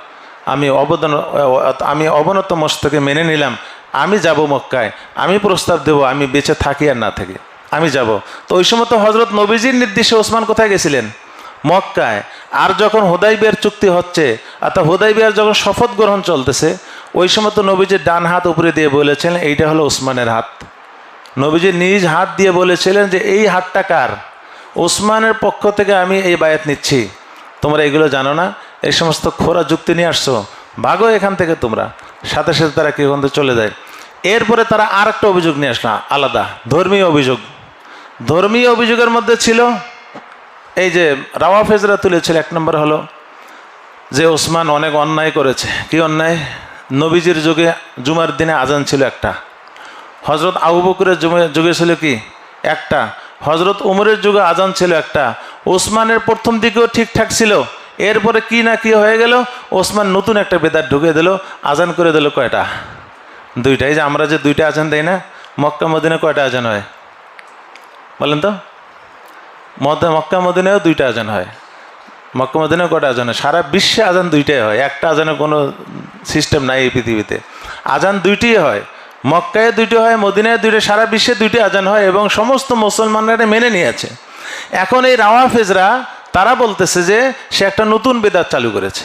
আমি অবনত মস্তকে মেনে নিলাম, আমি যাব মক্কায়, আমি প্রস্তাব দেব, আমি বেঁচে থাকি আর না থাকি, আমি যাব। তো ওই সময় তো হজরত নবীজির নির্দেশে ওসমান কোথায় গেছিলেন? মক্কায়। আর যখন হুদাইবিয়ার চুক্তি হচ্ছে, অর্থাৎ হুদাইবিয়ার যখন শপথ গ্রহণ চলতেছে, ওই সময় তো নবীজির ডান হাত উপরে দিয়ে বলেছিলেন এইটা হলো ওসমানের হাত। নবীজি নিজ হাত দিয়ে বলেছিলেন যে এই হাতটা কার? ওসমানের পক্ষ থেকে আমি এই বায়াত নিচ্ছি। তোমরা এগুলো জানো না, এই সমস্ত খোরা যুক্তি নিয়ে আসছো, ভাগো এখান থেকে তোমরা। সাথে সাথে তারা কি ওখান থেকে চলে যায়। এরপরে তারা আর একটা অভিযোগ নিয়ে আসলো আলাদা, ধর্মীয় অভিযোগ। ধর্মীয় অভিযোগের মধ্যে ছিল এই যে রাওয়াফেজরা তুলেছিল। এক নম্বর হলো যে ওসমান অনেক অন্যায় করেছে। কি অন্যায়? নবীজির যুগে জুমার দিনে আজান ছিল একটা, হজরত আবু বকরের যুগে ছিল কি একটা, হজরত উমরের যুগে আজান ছিল একটা, ওসমানের প্রথম দিকেও ঠিকঠাক ছিল। এরপরে কি না কি হয়ে গেল, ওসমান নতুন একটা বেদাত ঢুকে দিল, আজান করে দিল কয়টা? দুইটাই। যে আমরা যে দুইটা আজান দেই না, মক্কা মদিনে কয়টা আজান হয় বলেন তো? মক্কা মদিনেও দুইটা আজান হয়। মক্কা মদিনেও কয়টা আজান হয়? সারা বিশ্বে আজান দুইটাই হয়, একটা আজানের কোনো সিস্টেম নাই এই পৃথিবীতে। আজান দুইটিই হয়, মক্কায় দুইটি হয়, মদিনায় দুইটা, সারা বিশ্বে দুইটি আজান হয় এবং সমস্ত মুসলমানরা মেনে নিয়েছে। এখন এই রাওয়াফেজরা তারা বলতেছে যে সে একটা নতুন বেদাত চালু করেছে।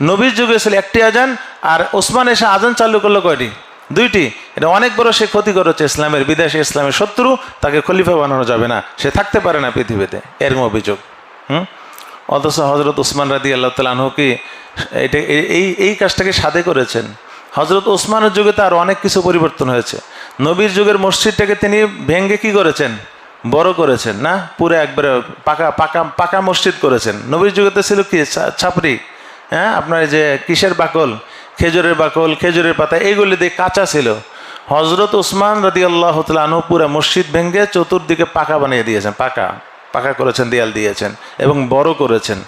নবীর যুগে ছিল একটি আজান, আর ওসমান এসে আজান চালু করলো কয়টি? দুইটি। এটা অনেক বড় সে ক্ষতি করেছে ইসলামের, বিদেশে ইসলামের শত্রু, তাকে খলিফা বানানো যাবে না, সে থাকতে পারে না পৃথিবীতে, এরকম অভিযোগ। অথচ হজরত ওসমান রাদিয়াল্লাহু তাআলা আনহু কি এটা এই কাজটাকে সাধে করেছেন? হজরত ওসমানের যুগে তো আরও অনেক কিছু পরিবর্তন হয়েছে। নবীর যুগের মসজিদটাকে তিনি ভেঙ্গে কি করেছেন? বড় করেছেন না, পুরো একবারে পাকা পাকা পাকা মসজিদ করেছেন। নবীর যুগে তো ছিল কি ছাপড়ি, হ্যাঁ, আপনার যে কিসের বাকল, খেজুরের বাকল, খেজুরের পাতা, এইগুলি দিয়ে কাঁচা ছিল। হজরত ওসমান রাদিয়াল্লাহু তাআলা আনহু পুরো মসজিদ ভেঙ্গে চতুর্দিকে পাকা বানিয়ে দিয়েছেন, পাকা পাকা করেছেন, দেয়াল দিয়েছেন এবং বড় করেছেন।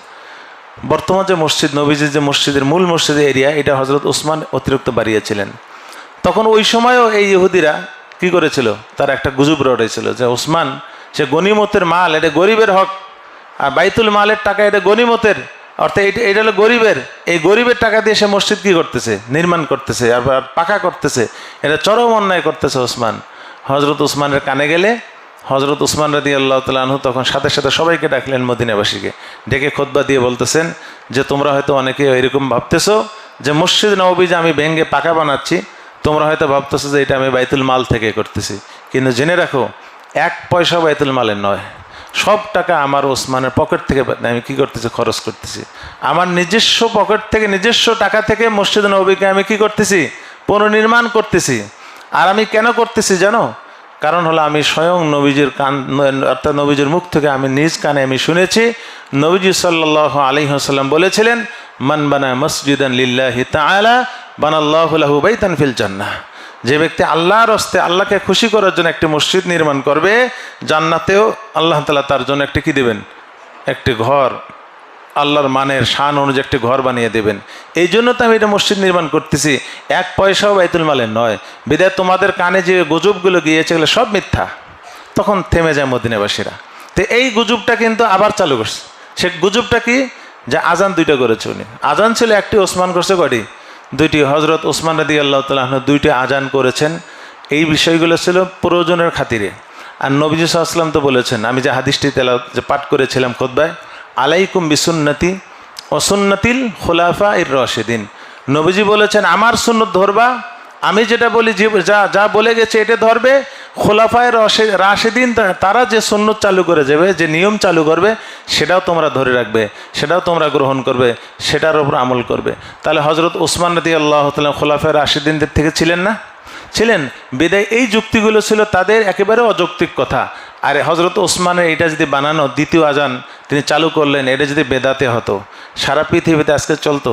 বর্তমান যে মসজিদ, নবীজির যে মসজিদের মূল মসজিদের এরিয়া, এটা হজরত ওসমান অতিরিক্ত বাড়িয়েছিলেন। তখন ওই সময়ও এই ইহুদিরা কি করেছিল? তার একটা গুজব রটেছিল যে ওসমান সে গনিমতের মাল, এটা গরিবের হক, আর বাইতুল মালের টাকা এটা গনিমতের, অর্থাৎ এটা হলো গরিবের, এই গরিবের টাকা দিয়ে সে মসজিদ কি করতেছে? নির্মাণ করতেছে, আর পাকা করতেছে। এটা চরম অন্যায় করতেছে ওসমান। হজরত ওসমানের কানে গেলে হজরত ওসমান রাদিয়াল্লাহু তাআলা আনহু তখন সাথে সাথে সবাইকে ডাকলেন, মদিনাবাসীকে ডেকে খুতবা দিয়ে বলতেছেন যে তোমরা হয়তো অনেকে এরকম ভাবতেছো যে মসজিদ নববী যে আমি ভেঙ্গে পাকা বানাচ্ছি, তোমরা হয়তো ভাবতেছো যে এটা আমি বাইতুল মাল থেকে করতেছি, কিন্তু জেনে রাখো এক পয়সা বাইতুল মালের নয়, সব টাকা আমার ওসমানের পকেট থেকে আমি কি করতেছি? খরচ করতেছি। আমার নিজস্ব পকেট থেকে, নিজস্ব টাকা থেকে মসজিদ নববীকে আমি কি করতেছি? পুনর্নির্মাণ করতেছি। আর আমি কেন করতেছি জানো? কারণ হলো আমি স্বয়ং নবীজির কান, অর্থাৎ নবীজির মুখ থেকে আমি নিজ কানে আমি শুনেছি, নবীজি সাল্লাল্লাহু আলাইহি ওয়াসাল্লাম বলেছিলেন, মান বানা মসজিদান লিল্লাহি তাআলা বানাল্লাহু লাহু বাইতান ফিল জান্নাহ। যে ব্যক্তি আল্লাহর হস্তে, আল্লাহকে খুশি করার জন্য একটি মসজিদ নির্মাণ করবে, জান্নাতেও আল্লাহ তাআলা তার জন্য একটি কি দেবেন? একটি ঘর, আল্লাহর মানের শান অনুযায়ী একটি ঘর বানিয়ে দেবেন। এই জন্য তো আমি এটা মসজিদ নির্মাণ করতেছি, এক পয়সাও বাইতুল মালের নয়। বিদায় তোমাদের কানে যে গুজবগুলো গিয়েছে এগুলো সব মিথ্যা। তখন থেমে যায় মদিনাবাসীরা। তো এই গুজবটা কিন্তু আবার চালু করছে। সে গুজবটা কি? যে আজান দুইটা করেছে উনি। আজান ছিল একটি, ওসমান করছে কয়টি? দুইটি। হজরত ওসমান রাদিয়াল্লাহু তাআলা আনহু দুইটি আজান করেছেন। এই বিষয়গুলো ছিল প্রয়োজনের খাতিরে। আর নবীজি সাল্লাল্লাহু আলাইহি ওয়াসাল্লাম তো বলেছেন, আমি যে হাদিসটি যে পাঠ করেছিলাম খুতবায়, আলাইকুম বিসুন্নতি ও সুন্নাতিল খুলাফা ইর রাশিদিন। নবীজি বলেছেন আমার সুন্নত ধরবা, আমি যেটা বলি, যা যা বলে গেছে এটা ধরবে। খোলাফায়ে রাশিদিন তারা যে সুন্নত চালু করে যাবে, যে নিয়ম চালু করবে, সেটাও তোমরা ধরে রাখবে, সেটাও তোমরা গ্রহণ করবে, সেটার উপর আমল করবে। তাহলে হজরত ওসমান রাদিয়াল্লাহু তাআলা খোলাফায়ে রাশিদিনদের থেকে ছিলেন না? ছিলেন। বিদায় এই যুক্তিগুলো ছিল তাদের একেবারে অযৌক্তিক কথা। আর হজরত ওসমানের এটা যদি বানানো দ্বিতীয় আজান তিনি চালু করলেন, এটা যদি বেদাতে হতো, সারা পৃথিবীতে আজকে চলতো?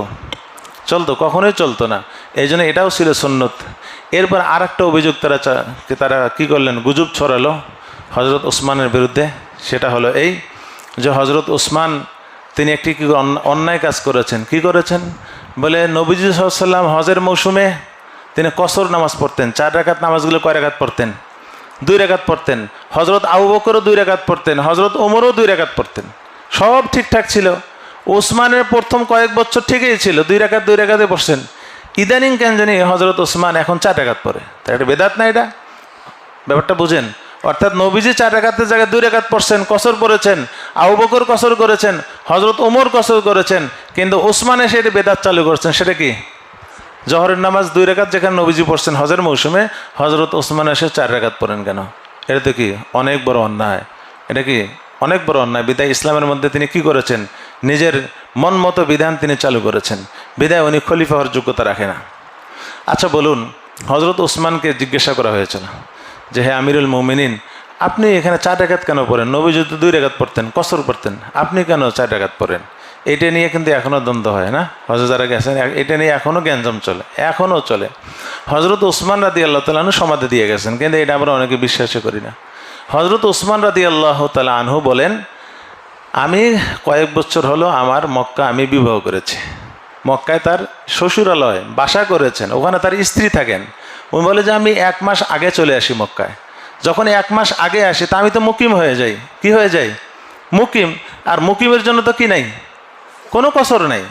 কখনোই চলতো না। এই জন্য এটাও ছিল সুন্নত। এরপর আর একটা অভিযোগ তারা কি করলেন? গুজব ছড়ালো হজরত ওসমানের বিরুদ্ধে। সেটা হলো এই যে হজরত ওসমান তিনি একটি কি অন্যায় কাজ করেছেন। কি করেছেন? বলে নবীজি সাল্লাল্লাহু আলাইহি ওয়াসাল্লাম হজের মৌসুমে তিনি কসর নামাজ পড়তেন। 4 রাকাত নামাজগুলো কয় রাকাত পড়তেন? 2 রাকাত পড়তেন। হজরত আবু বকরও 2 রাকাত পড়তেন, হজরত ওমরও 2 রাকাত পড়তেন। সব ঠিকঠাক ছিল। ওসমানের প্রথম কয়েক বছর ঠিকই ছিল, 2 রাকাতে পড়ছেন। ইদানিং কেন জানি হজরত ওসমান এখন 4 রাকাত পড়ে, তাই এটা বেদাত না? এটা ব্যাপারটা বুঝেন। অর্থাৎ নবীজি 4 রাকাতের জায়গায় 2 রাকাত পড়ছেন, কসর পড়েছেন, আবু বকর কসর করেছেন, হজরত ওমর কসর করেছেন, কিন্তু ওসমান এসে এটা বেদাত চালু করছেন। সেটা কি? জহরের নামাজ 2 রাকাত যেখানে নবীজি পড়ছেন হজের মৌসুমে, হজরত ওসমান এসে 4 রাকাত পড়েন কেন? এটা তো কি অনেক বড় অন্যায়। এটা কি অনেক বড় অন্যায়। বিদায় ইসলামের মধ্যে তিনি কি করেছেন? নিজের মন মতো বিধান তিনি চালু করেছেন, বিদায় উনি খলিফা হওয়ার যোগ্যতা রাখে না। আচ্ছা বলুন, হজরত ওসমানকে জিজ্ঞাসা করা হয়েছিল যে হে আমিরুল মুমিনিন, আপনি এখানে 4 রাকাত কেন পড়েন? নবী যদি 2 রাকাত পড়তেন, কসর পড়তেন, আপনি কেন 4 রাকাত পড়েন? এটা নিয়ে কিন্তু এখনও দ্বন্দ্ব হয় না? হজরত যারা গেছেন এটা নিয়ে এখনও গ্যাঞ্জাম চলে, এখনও চলে। হজরত ওসমান রাদিয়াল্লাহু তাআলা আনহু সমাধি দিয়ে গেছেন, কিন্তু এটা আমরা অনেকে বিশ্বাসই করি না। হজরত ওসমান রাদিয়াল্লাহু তাআলা আনহু বলেন, আমি কয়েক বছর হলো আমার মক্কা আমি বিবাহ করেছি। মক্কায় তার শ্বশুরালয় বাসা করেছেন, ওখানে তার স্ত্রী থাকেন। উনি বলে যে আমি 1 মাস আগে চলে আসি মক্কায়। যখন 1 মাস আগে আসি তা আমি তো মুকিম হয়ে যাই। কি হয়ে যাই? মুকিম। আর মুকিমের জন্য তো কি নাই? কোনো কসর নেই।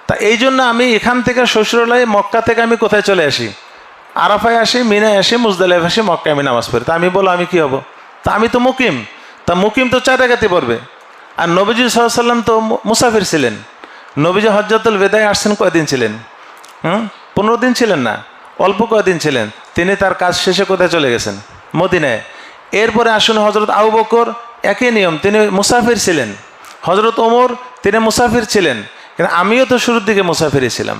তা এই জন্য আমি এখান থেকে শ্বশুরালয় মক্কা থেকে আমি কোথায় চলে আসি? আরাফায় আসি, মিনায় আসি, মুজদালিফায় আসি, মক্কায় আমি নামাজ পড়ি। তা আমি বলো আমি কি হব? তা আমি তো মুকিম। তা মুকিম তো 4 রাকাতই পড়বে। আর নবীজি সাল্লাল্লাহু আলাইহি ওয়াসাল্লাম তো মুসাফির ছিলেন। নবীজি হজ্জাতুল বিদায় আসছেন কয়দিন ছিলেন? 15 দিন ছিলেন না, অল্প কয়দিন ছিলেন। তিনি তার কাজ শেষে কোথায় চলে গেছেন? মদিনায়। এরপরে আসুন হজরত আবু বকর, একই নিয়ম, তিনি মুসাফির ছিলেন। হজরত ওমর, তিনি মুসাফির ছিলেন। কিন্তু আমিও তো শুরুর দিকে মুসাফিরই ছিলাম,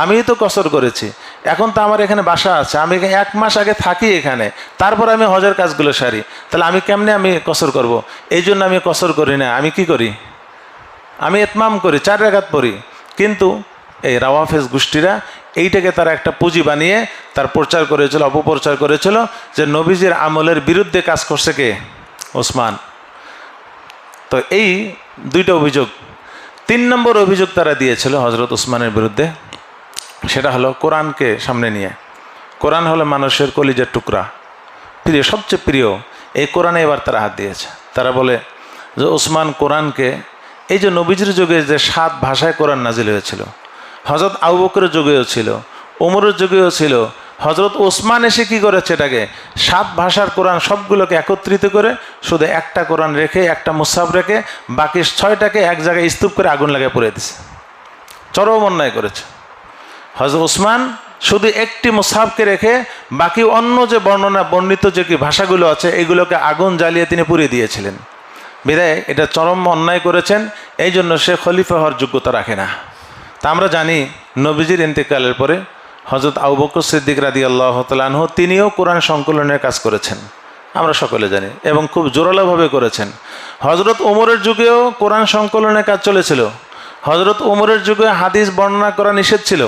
আমিও তো কসর করেছি। এখন তো আমার এখানে বাসা আছে, আমি 1 মাস আগে থাকি এখানে, তারপর আমি হজের কাজগুলো সারি। তাহলে আমি কেমনে আমি কসর করব? এই জন্য আমি কসর করি না। আমি কি করি? আমি ইতমাম করি, 4 রাকাত পড়ি। কিন্তু এই রাওয়াফেজ গোষ্ঠীরা এইটাকে তারা একটা পুঁজি বানিয়ে তার প্রচার করেছিল, অপপ্রচার করেছিল যে নবীজির আমলের বিরুদ্ধে কাজ করছে কে? ওসমান। তো এই 2টা অভিযোগ। 3 নম্বর অভিযোগ তারা দিয়েছিল হজরত ওসমানের বিরুদ্ধে, সেটা হলো কোরআনকে সামনে নিয়ে। কোরআন হলো মানুষের কলিজার টুকরা, প্রিয়, সবচেয়ে প্রিয়। এই কোরআনে এবার তারা হাত দিয়েছে। তারা বলে যে ওসমান কোরআনকে, এই যে নবীজির যুগে যে 7 ভাষায় কোরআন নাজিল হয়েছিল, হজরত আবু বকরের যুগেও ছিল, ওমরের যুগেও ছিল, হজরত ওসমান এসে কী করেছে? এটাকে 7 ভাষার কোরআন সবগুলোকে একত্রিত করে শুধু একটা কোরআন রেখে, একটা মুসাফ রেখে, বাকি 6টাকে এক জায়গায় স্তূপ করে আগুন লাগিয়ে পুড়িয়ে দিছে। চরম অন্যায় করেছে। হজরত ওসমান শুধু একটি মুসাফকে রেখে বাকি অন্য যে বর্ণিত যে কি ভাষাগুলো আছে এগুলোকে আগুন জ্বালিয়ে তিনি পুড়িয়ে দিয়েছিলেন। বিদায় এটা চরম অন্যায় করেছেন, এই জন্য সে খলিফা হওয়ার যোগ্যতা রাখে না। তা আমরা জানি নবীজির ইন্তেকালের পরে হজরত আবু বকর সিদ্দিক রাদিয়াল্লাহু তাআলা আনহু তিনিও কোরআন সংকলনের কাজ করেছেন, আমরা সকলে জানি, এবং খুব জোরালোভাবে করেছেন। হজরত ওমরের যুগেও কোরআন সংকলনের কাজ চলেছিল। হজরত ওমরের যুগে হাদিস বর্ণনা করা নিষেধ ছিল।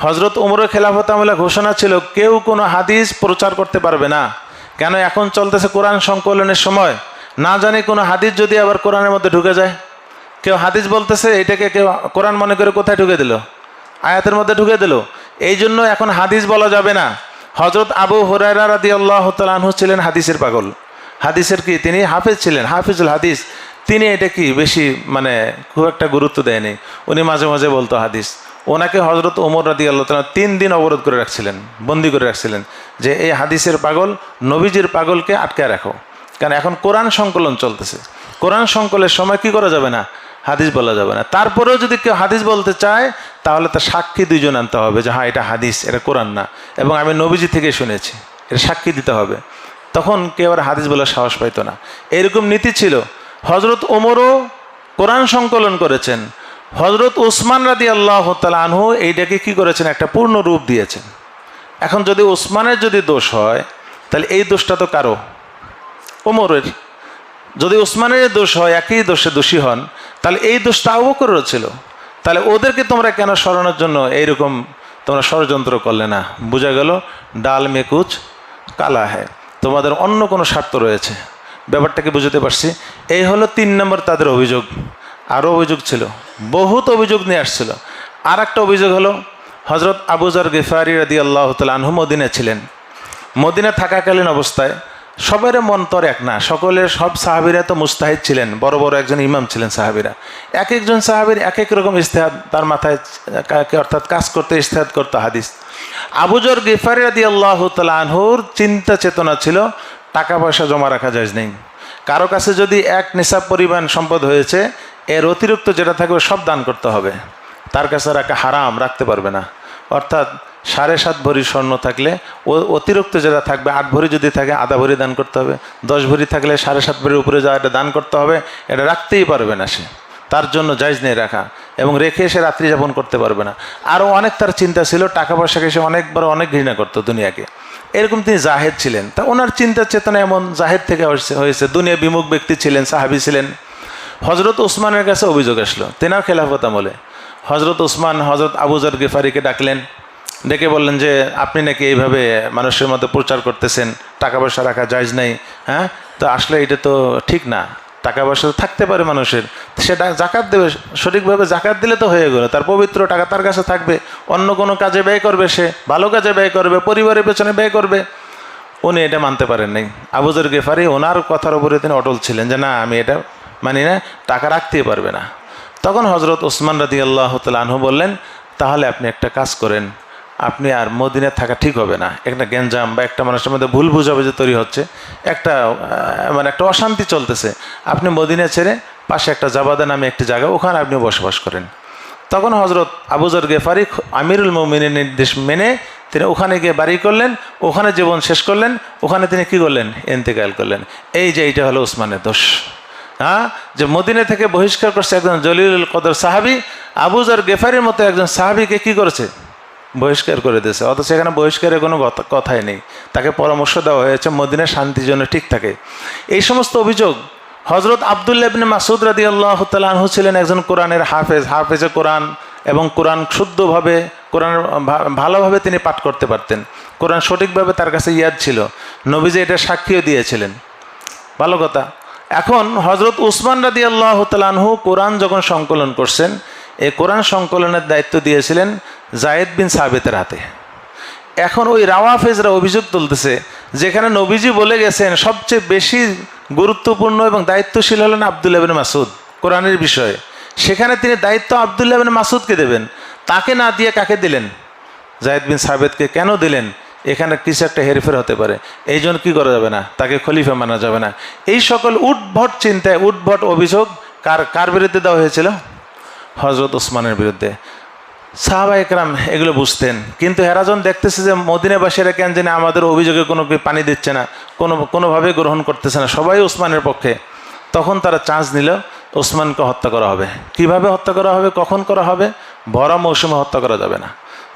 হজরত ওমরের খেলাফত আমলে ঘোষণা ছিল কেউ কোনো হাদিস প্রচার করতে পারবে না। কেন? এখন চলতেছে কোরআন সংকলনের সময়, না জানি কোনো হাদিস যদি আবার কোরআনের মধ্যে ঢুকে যায়। কেউ হাদিস বলতেছে, এটাকে কেউ কোরআন মনে করে কোথায় ঢুকে দিল? আয়াতের মধ্যে ঢুকে দিল। এই জন্য এখন হাদিস বলা যাবে না। হজরত আবু হুরায়রা রাদিয়াল্লাহু তাআলা আনহু ছিলেন হাদিসের পাগল। হাদিসের কি তিনি হাফেজ ছিলেন, হাফিজুল হাদিস। তিনি এটা কি বেশি খুব একটা গুরুত্ব দেয়নি। উনি মাঝে মাঝে বলতো হাদিস। ওনাকে হজরত ওমর রাদিয়াল্লাহু তাআলা 3 দিন অবরোধ করে রাখছিলেন, বন্দি করে রাখছিলেন, যে এই হাদিসের পাগল, নবীজির পাগলকে আটকায় রাখো। কারণ এখন কোরআন সংকলন চলতেছে। কোরআন সংকলনের সময় কি করা যাবে না? হাদিস বলা যাবে না। তারপরেও যদি কেউ হাদিস বলতে চায় তাহলে তার সাক্ষী 2 জন আনতে হবে যে হ্যাঁ এটা হাদিস, এটা কোরআন না, এবং আমি নবীজি থেকে শুনেছি, এটা সাক্ষী দিতে হবে। তখন কেউ আর হাদিস বলার সাহস পাইতো না। এরকম নীতি ছিল। হজরত ওমরও কোরআন সংকলন করেছেন। হজরত ওসমান রাদিয়াল্লাহু তাআলা আনহু এইটাকে কি করেছেন? একটা পূর্ণ রূপ দিয়েছেন। এখন যদি ওসমানের যদি দোষ হয় তাহলে এই দোষটা তো কারো? ওমরের। যদি ওসমানের দোষ হয়, একই দোষে দোষী হন, তাহলে এই দোষটা আবু বকরেরও ছিল। তাহলে ওদেরকে তোমরা কেন সরানোর জন্য এইরকম তোমরা ষড়যন্ত্র করলে না? বোঝা গেল ডাল মে কুচ কালা হ্যায়, তোমাদের অন্য কোনো স্বার্থ রয়েছে। ব্যাপারটাকে বুঝতে পারছি। এই হলো 3 নম্বর তাদের অভিযোগ। আরও অভিযোগ ছিল, বহুত অভিযোগ নিয়ে আসছিল। আর একটা অভিযোগ হলো হজরত আবু যর গিফারি রাদিয়াল্লাহু তাআলা আনহু মদিনায় ছিলেন। মদিনা থাকাকালীন অবস্থায় সবার মন তো এক না, সকলের সব সাহাবীরা তো মুস্তাহিদ ছিলেন, বড় বড় একজন ইমাম ছিলেন সাহাবীরা। এক একজন সাহাবীর এক এক রকম ইজতিহাদ তার মাথায় অর্থাৎ কাজ করতে ইজতিহাদ করতে হাদিস। আবু যর গিফারি রাদিয়াল্লাহু তাআলা আনহুর চিন্তা চেতনা ছিল টাকা পয়সা জমা রাখা যায় নেই, কারো কাছে যদি এক নিসাব পরিমাণ সম্পদ হয়েছে এর অতিরিক্ত যেটা থাকবে সব দান করতে হবে, তার কাছে রাখা হারাম, রাখতে পারবে না। অর্থাৎ 7.5 ভরি স্বর্ণ থাকলে ও অতিরিক্ত যেটা থাকবে 8 ভরি যদি থাকে আধা ভরি দান করতে হবে, 10 ভরি থাকলে 7.5 ভরির উপরে যা এটা দান করতে হবে, এটা রাখতেই পারবে না সে, তার জন্য জায়েজ নেই রাখা, এবং রেখে সে রাত্রি যাপন করতে পারবে না। আরও অনেক তার চিন্তা ছিল, টাকা পয়সাকে সে অনেক ঘৃণা করতো দুনিয়াকে, এরকম তিনি জাহেদ ছিলেন। তা ওনার চিন্তা চেতনা এমন জাহেদ থেকে হয়েছে, দুনিয়া বিমুখ ব্যক্তি ছিলেন, সাহাবী ছিলেন। হজরত ওসমানের কাছে অভিযোগ আসলো তেনার খেলাফত আমলে। হজরত ওসমান হজরত আবু যর গিফারিকে ডাকলেন, ডেকে বললেন যে আপনি নাকি এইভাবে মানুষের মধ্যে প্রচার করতেছেন টাকা পয়সা রাখা জায়েজ নাই, হ্যাঁ, তো আসলে এটা তো ঠিক না, টাকা পয়সা থাকতে পারে মানুষের, সেটা জাকাত দেবে, সঠিকভাবে জাকাত দিলে তো হয়ে গেল, তার পবিত্র টাকা তার কাছে থাকবে, অন্য কোনো কাজে ব্যয় করবে, সে ভালো কাজে ব্যয় করবে, পরিবারের পেছনে ব্যয় করবে। উনি এটা মানতে পারেন নাই। আবু যর গিফারি ওনার কথার উপরে তিনি অটল ছিলেন যে না, আমি এটা মানি না, টাকা রাখতেই পারবে না। তখন হজরত ওসমান রাদিয়াল্লাহু তাআলা আনহু বললেন, তাহলে আপনি একটা কাজ করেন, আপনি আর মদিনায় থাকা ঠিক হবে না, একটা গ্যাঞ্জাম বা একটা মানুষের মধ্যে ভুল বুঝাবুঝি তৈরি হচ্ছে, একটা অশান্তি চলতেছে, আপনি মদিনা ছেড়ে পাশে একটা জাবাদা নামে একটি জায়গা, ওখানে আপনি বসবাস করেন। তখন হজরত আবু যর গিফারি আমিরুল মুমিনের নির্দেশ মেনে তিনি ওখানে গিয়ে বাড়ি করলেন, ওখানে জীবন শেষ করলেন, ওখানে তিনি কি করলেন, ইন্তেকাল করলেন। এই যে এইটা হলো ওসমানের দোষ, হ্যাঁ, যে মদিনা থেকে বহিষ্কার করছে একজন জলিলুল কদর সাহাবী, আবু যর গিফারির মতো একজন সাহাবীকে কি করেছে, বহিষ্কার করে দিয়েছে। অথচ সেখানে বহিষ্কারের কোনো কথাই নেই, তাকে পরামর্শ দেওয়া হয়েছে মদিনার শান্তির জন্য ঠিক থাকে। এই সমস্ত অভিযোগ হজরত আব্দুল্লাহ ইবনে মাসউদ রাদিয়াল্লাহু তাআলা আনহু ছিলেন একজন কোরআনের হাফেজে কোরআন, এবং কোরআন শুদ্ধভাবে, কোরআন ভালোভাবে তিনি পাঠ করতে পারতেন, কোরআন সঠিকভাবে তার কাছে ইয়াদ ছিল, নবীজি এটা সাক্ষীও দিয়েছিলেন। ভালো কথা। এখন হজরত উসমান রাদিয়াল্লাহু তাআলা আনহু কোরআন যখন সংকলন করছেন, এই কোরআন সংকলনের দায়িত্ব দিয়েছিলেন যায়েদ বিন সাবিতের হাতে। এখন ওই রাওয়াফেজরা অভিযোগ তুলতেছে, যেখানে নবীজি বলে গেছেন সবচেয়ে বেশি গুরুত্বপূর্ণ এবং দায়িত্বশীল হলেন আব্দুল্লাহ ইবনে মাসউদ কোরআনের বিষয়ে, সেখানে তিনি দায়িত্ব আব্দুল্লাহ ইবনে মাসউদকে দেবেন, তাকে না দিয়ে কাকে দিলেন, যায়েদ বিন সাবিতকে কেন দিলেন? এখানে কিছু একটা হেরফের হতে পারে, এই জন্য কী করা যাবে না, তাকে খলিফা মানা যাবে না। এই সকল উদ্ভট চিন্তায় উদ্ভট অভিযোগ কার বিরুদ্ধে দেওয়া হয়েছিল? হজরত ওসমানের বিরুদ্ধে। সাহাবা একরাম এগুলো বুঝতেন, কিন্তু এরা যখন দেখতেছে যে মদিনাবাসীরা কেন জানি আমাদের অভিযোগে কোনো পানি দিচ্ছে না, কোনোভাবে গ্রহণ করতেছে না, সবাই ওসমানের পক্ষে, তখন তারা চান্স নিল ওসমানকে হত্যা করা হবে। কিভাবে হত্যা করা হবে, কখন করা হবে? ভরা মৌসুমে হত্যা করা যাবে না,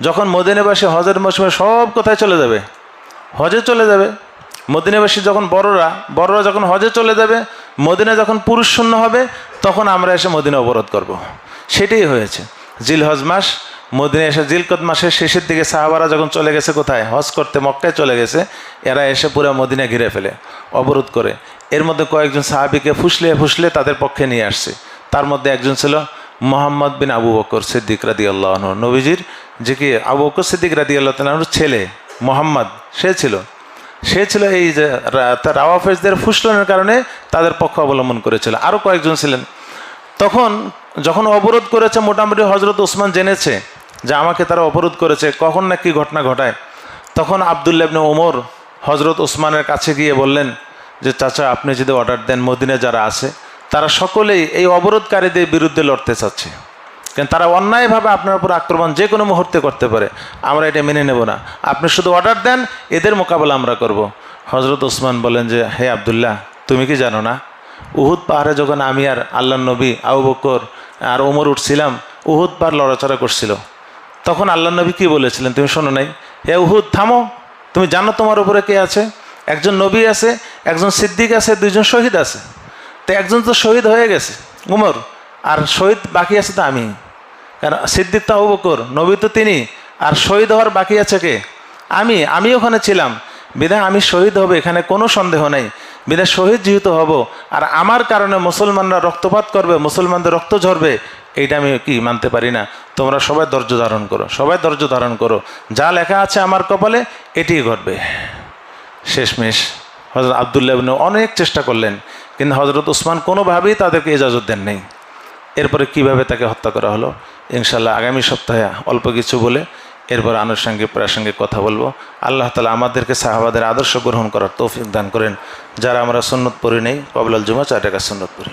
যখন মদিনাবাসী হজের মৌসুমে সব কোথায় চলে যাবে, হজে চলে যাবে। মদিনাবাসী যখন বড়রা যখন হজে চলে যাবে, মদিনা যখন পুরুষ শূন্য হবে, তখন আমরা এসে মদিনা অবরোধ করব। সেটাই হয়েছে। জিলহজ মাস, মদিনা এসে জিলকদ মাসের শেষের দিকে সাহাবারা যখন চলে গেছে কোথায়, হজ করতে মক্কায় চলে গেছে, এরা এসে পুরো মদিনা ঘিরে ফেলে, অবরোধ করে। এর মধ্যে কয়েকজন সাহাবীকে ফুসলে তাদের পক্ষে নিয়ে আসছে। তার মধ্যে একজন ছিল মোহাম্মদ বিন আবু বকর সিদ্দিক রাদিয়াল্লাহু আনহু, নবীজির যে কি আবু বকর সিদ্দিক রাদিয়াল্লাহু আনহুর ছেলে মোহাম্মদ, সে ছিল এই যে রাওয়াফেজদের ফুসলানোর কারণে তাদের পক্ষ অবলম্বন করেছিল। আরও কয়েকজন ছিলেন। তখন যখন অবরোধ করেছে, মোটামুটি হজরত ওসমান জেনেছে যে আমাকে তারা অবরোধ করেছে, কখন না কি ঘটনা ঘটায়, তখন আব্দুল্লাহ ইবনে ওমর হজরত ওসমানের কাছে গিয়ে বললেন যে চাচা, আপনি যদি অর্ডার দেন, মদিনা যারা আছে তারা সকলেই এই অবরোধকারীদের বিরুদ্ধে লড়তে চাচ্ছে, কারণ তারা অন্যায়ভাবে আপনার উপর আক্রমণ যে কোনো মুহূর্তে করতে পারে, আমরা এটা মেনে নেব না, আপনি শুধু অর্ডার দেন, এদের মোকাবেলা আমরা করব। হজরত ওসমান বলেন যে হে আব্দুল্লাহ, তুমি কি জানো না, উহুদ পাহাড়ে যখন আমি আর আল্লাহর নবী আবু বকর আর ওমর উঠছিলাম, উহুদ পাহাড় লড়াচড়া করছিল, তখন আল্লাহর নবী কি বলেছিলেন তুমি শোনো নাই? হে উহুদ, থামো, তুমি জানো তোমার উপরে কে আছে? একজন নবী আছে, একজন সিদ্দিক আছে, দুইজন শহীদ আছে। তো একজন তো শহীদ হয়ে গেছে উমর, আর শহীদ বাকি আছে তো আমি, কারণ সিদ্দিক তো আবু বকর, নবী তো তিনি, আর শহীদ হওয়ার বাকি আছে কে? আমি ওখানে ছিলাম, বিধায় আমি শহীদ হব, এখানে কোনো সন্দেহ নাই। বিধায় শহীদ যেহেতু হব, আর আমার কারণে মুসলমানরা রক্তপাত করবে, মুসলমানদের রক্ত ঝরবে, এইটা আমি কি মানতে পারি না। তোমরা সবাই ধৈর্য ধারণ করো, যা লেখা আছে আমার কপালে এটিই ঘটবে। শেষমেশ হজরত আবদুল্লাহ ইবনে অনেক চেষ্টা করলেন, কিন্তু হজরত উসমান কোনোভাবেই তাদেরকে ইজাজত দেন নেই। এরপরে কিভাবে তাকে হত্যা করা হলো ইনশাল্লাহ আগামী সপ্তাহে অল্প কিছু বলে এরপর আনুষঙ্গিক প্রাসঙ্গিক কথা বলবো। আল্লাহ তাআলা আমাদেরকে সাহাবাদের আদর্শ গ্রহণ করার তৌফিক দান করেন। যারা আমরা সুন্নত পড়ি নেই কবলাল জুমা 4 রাকাত সুন্নত পড়ি।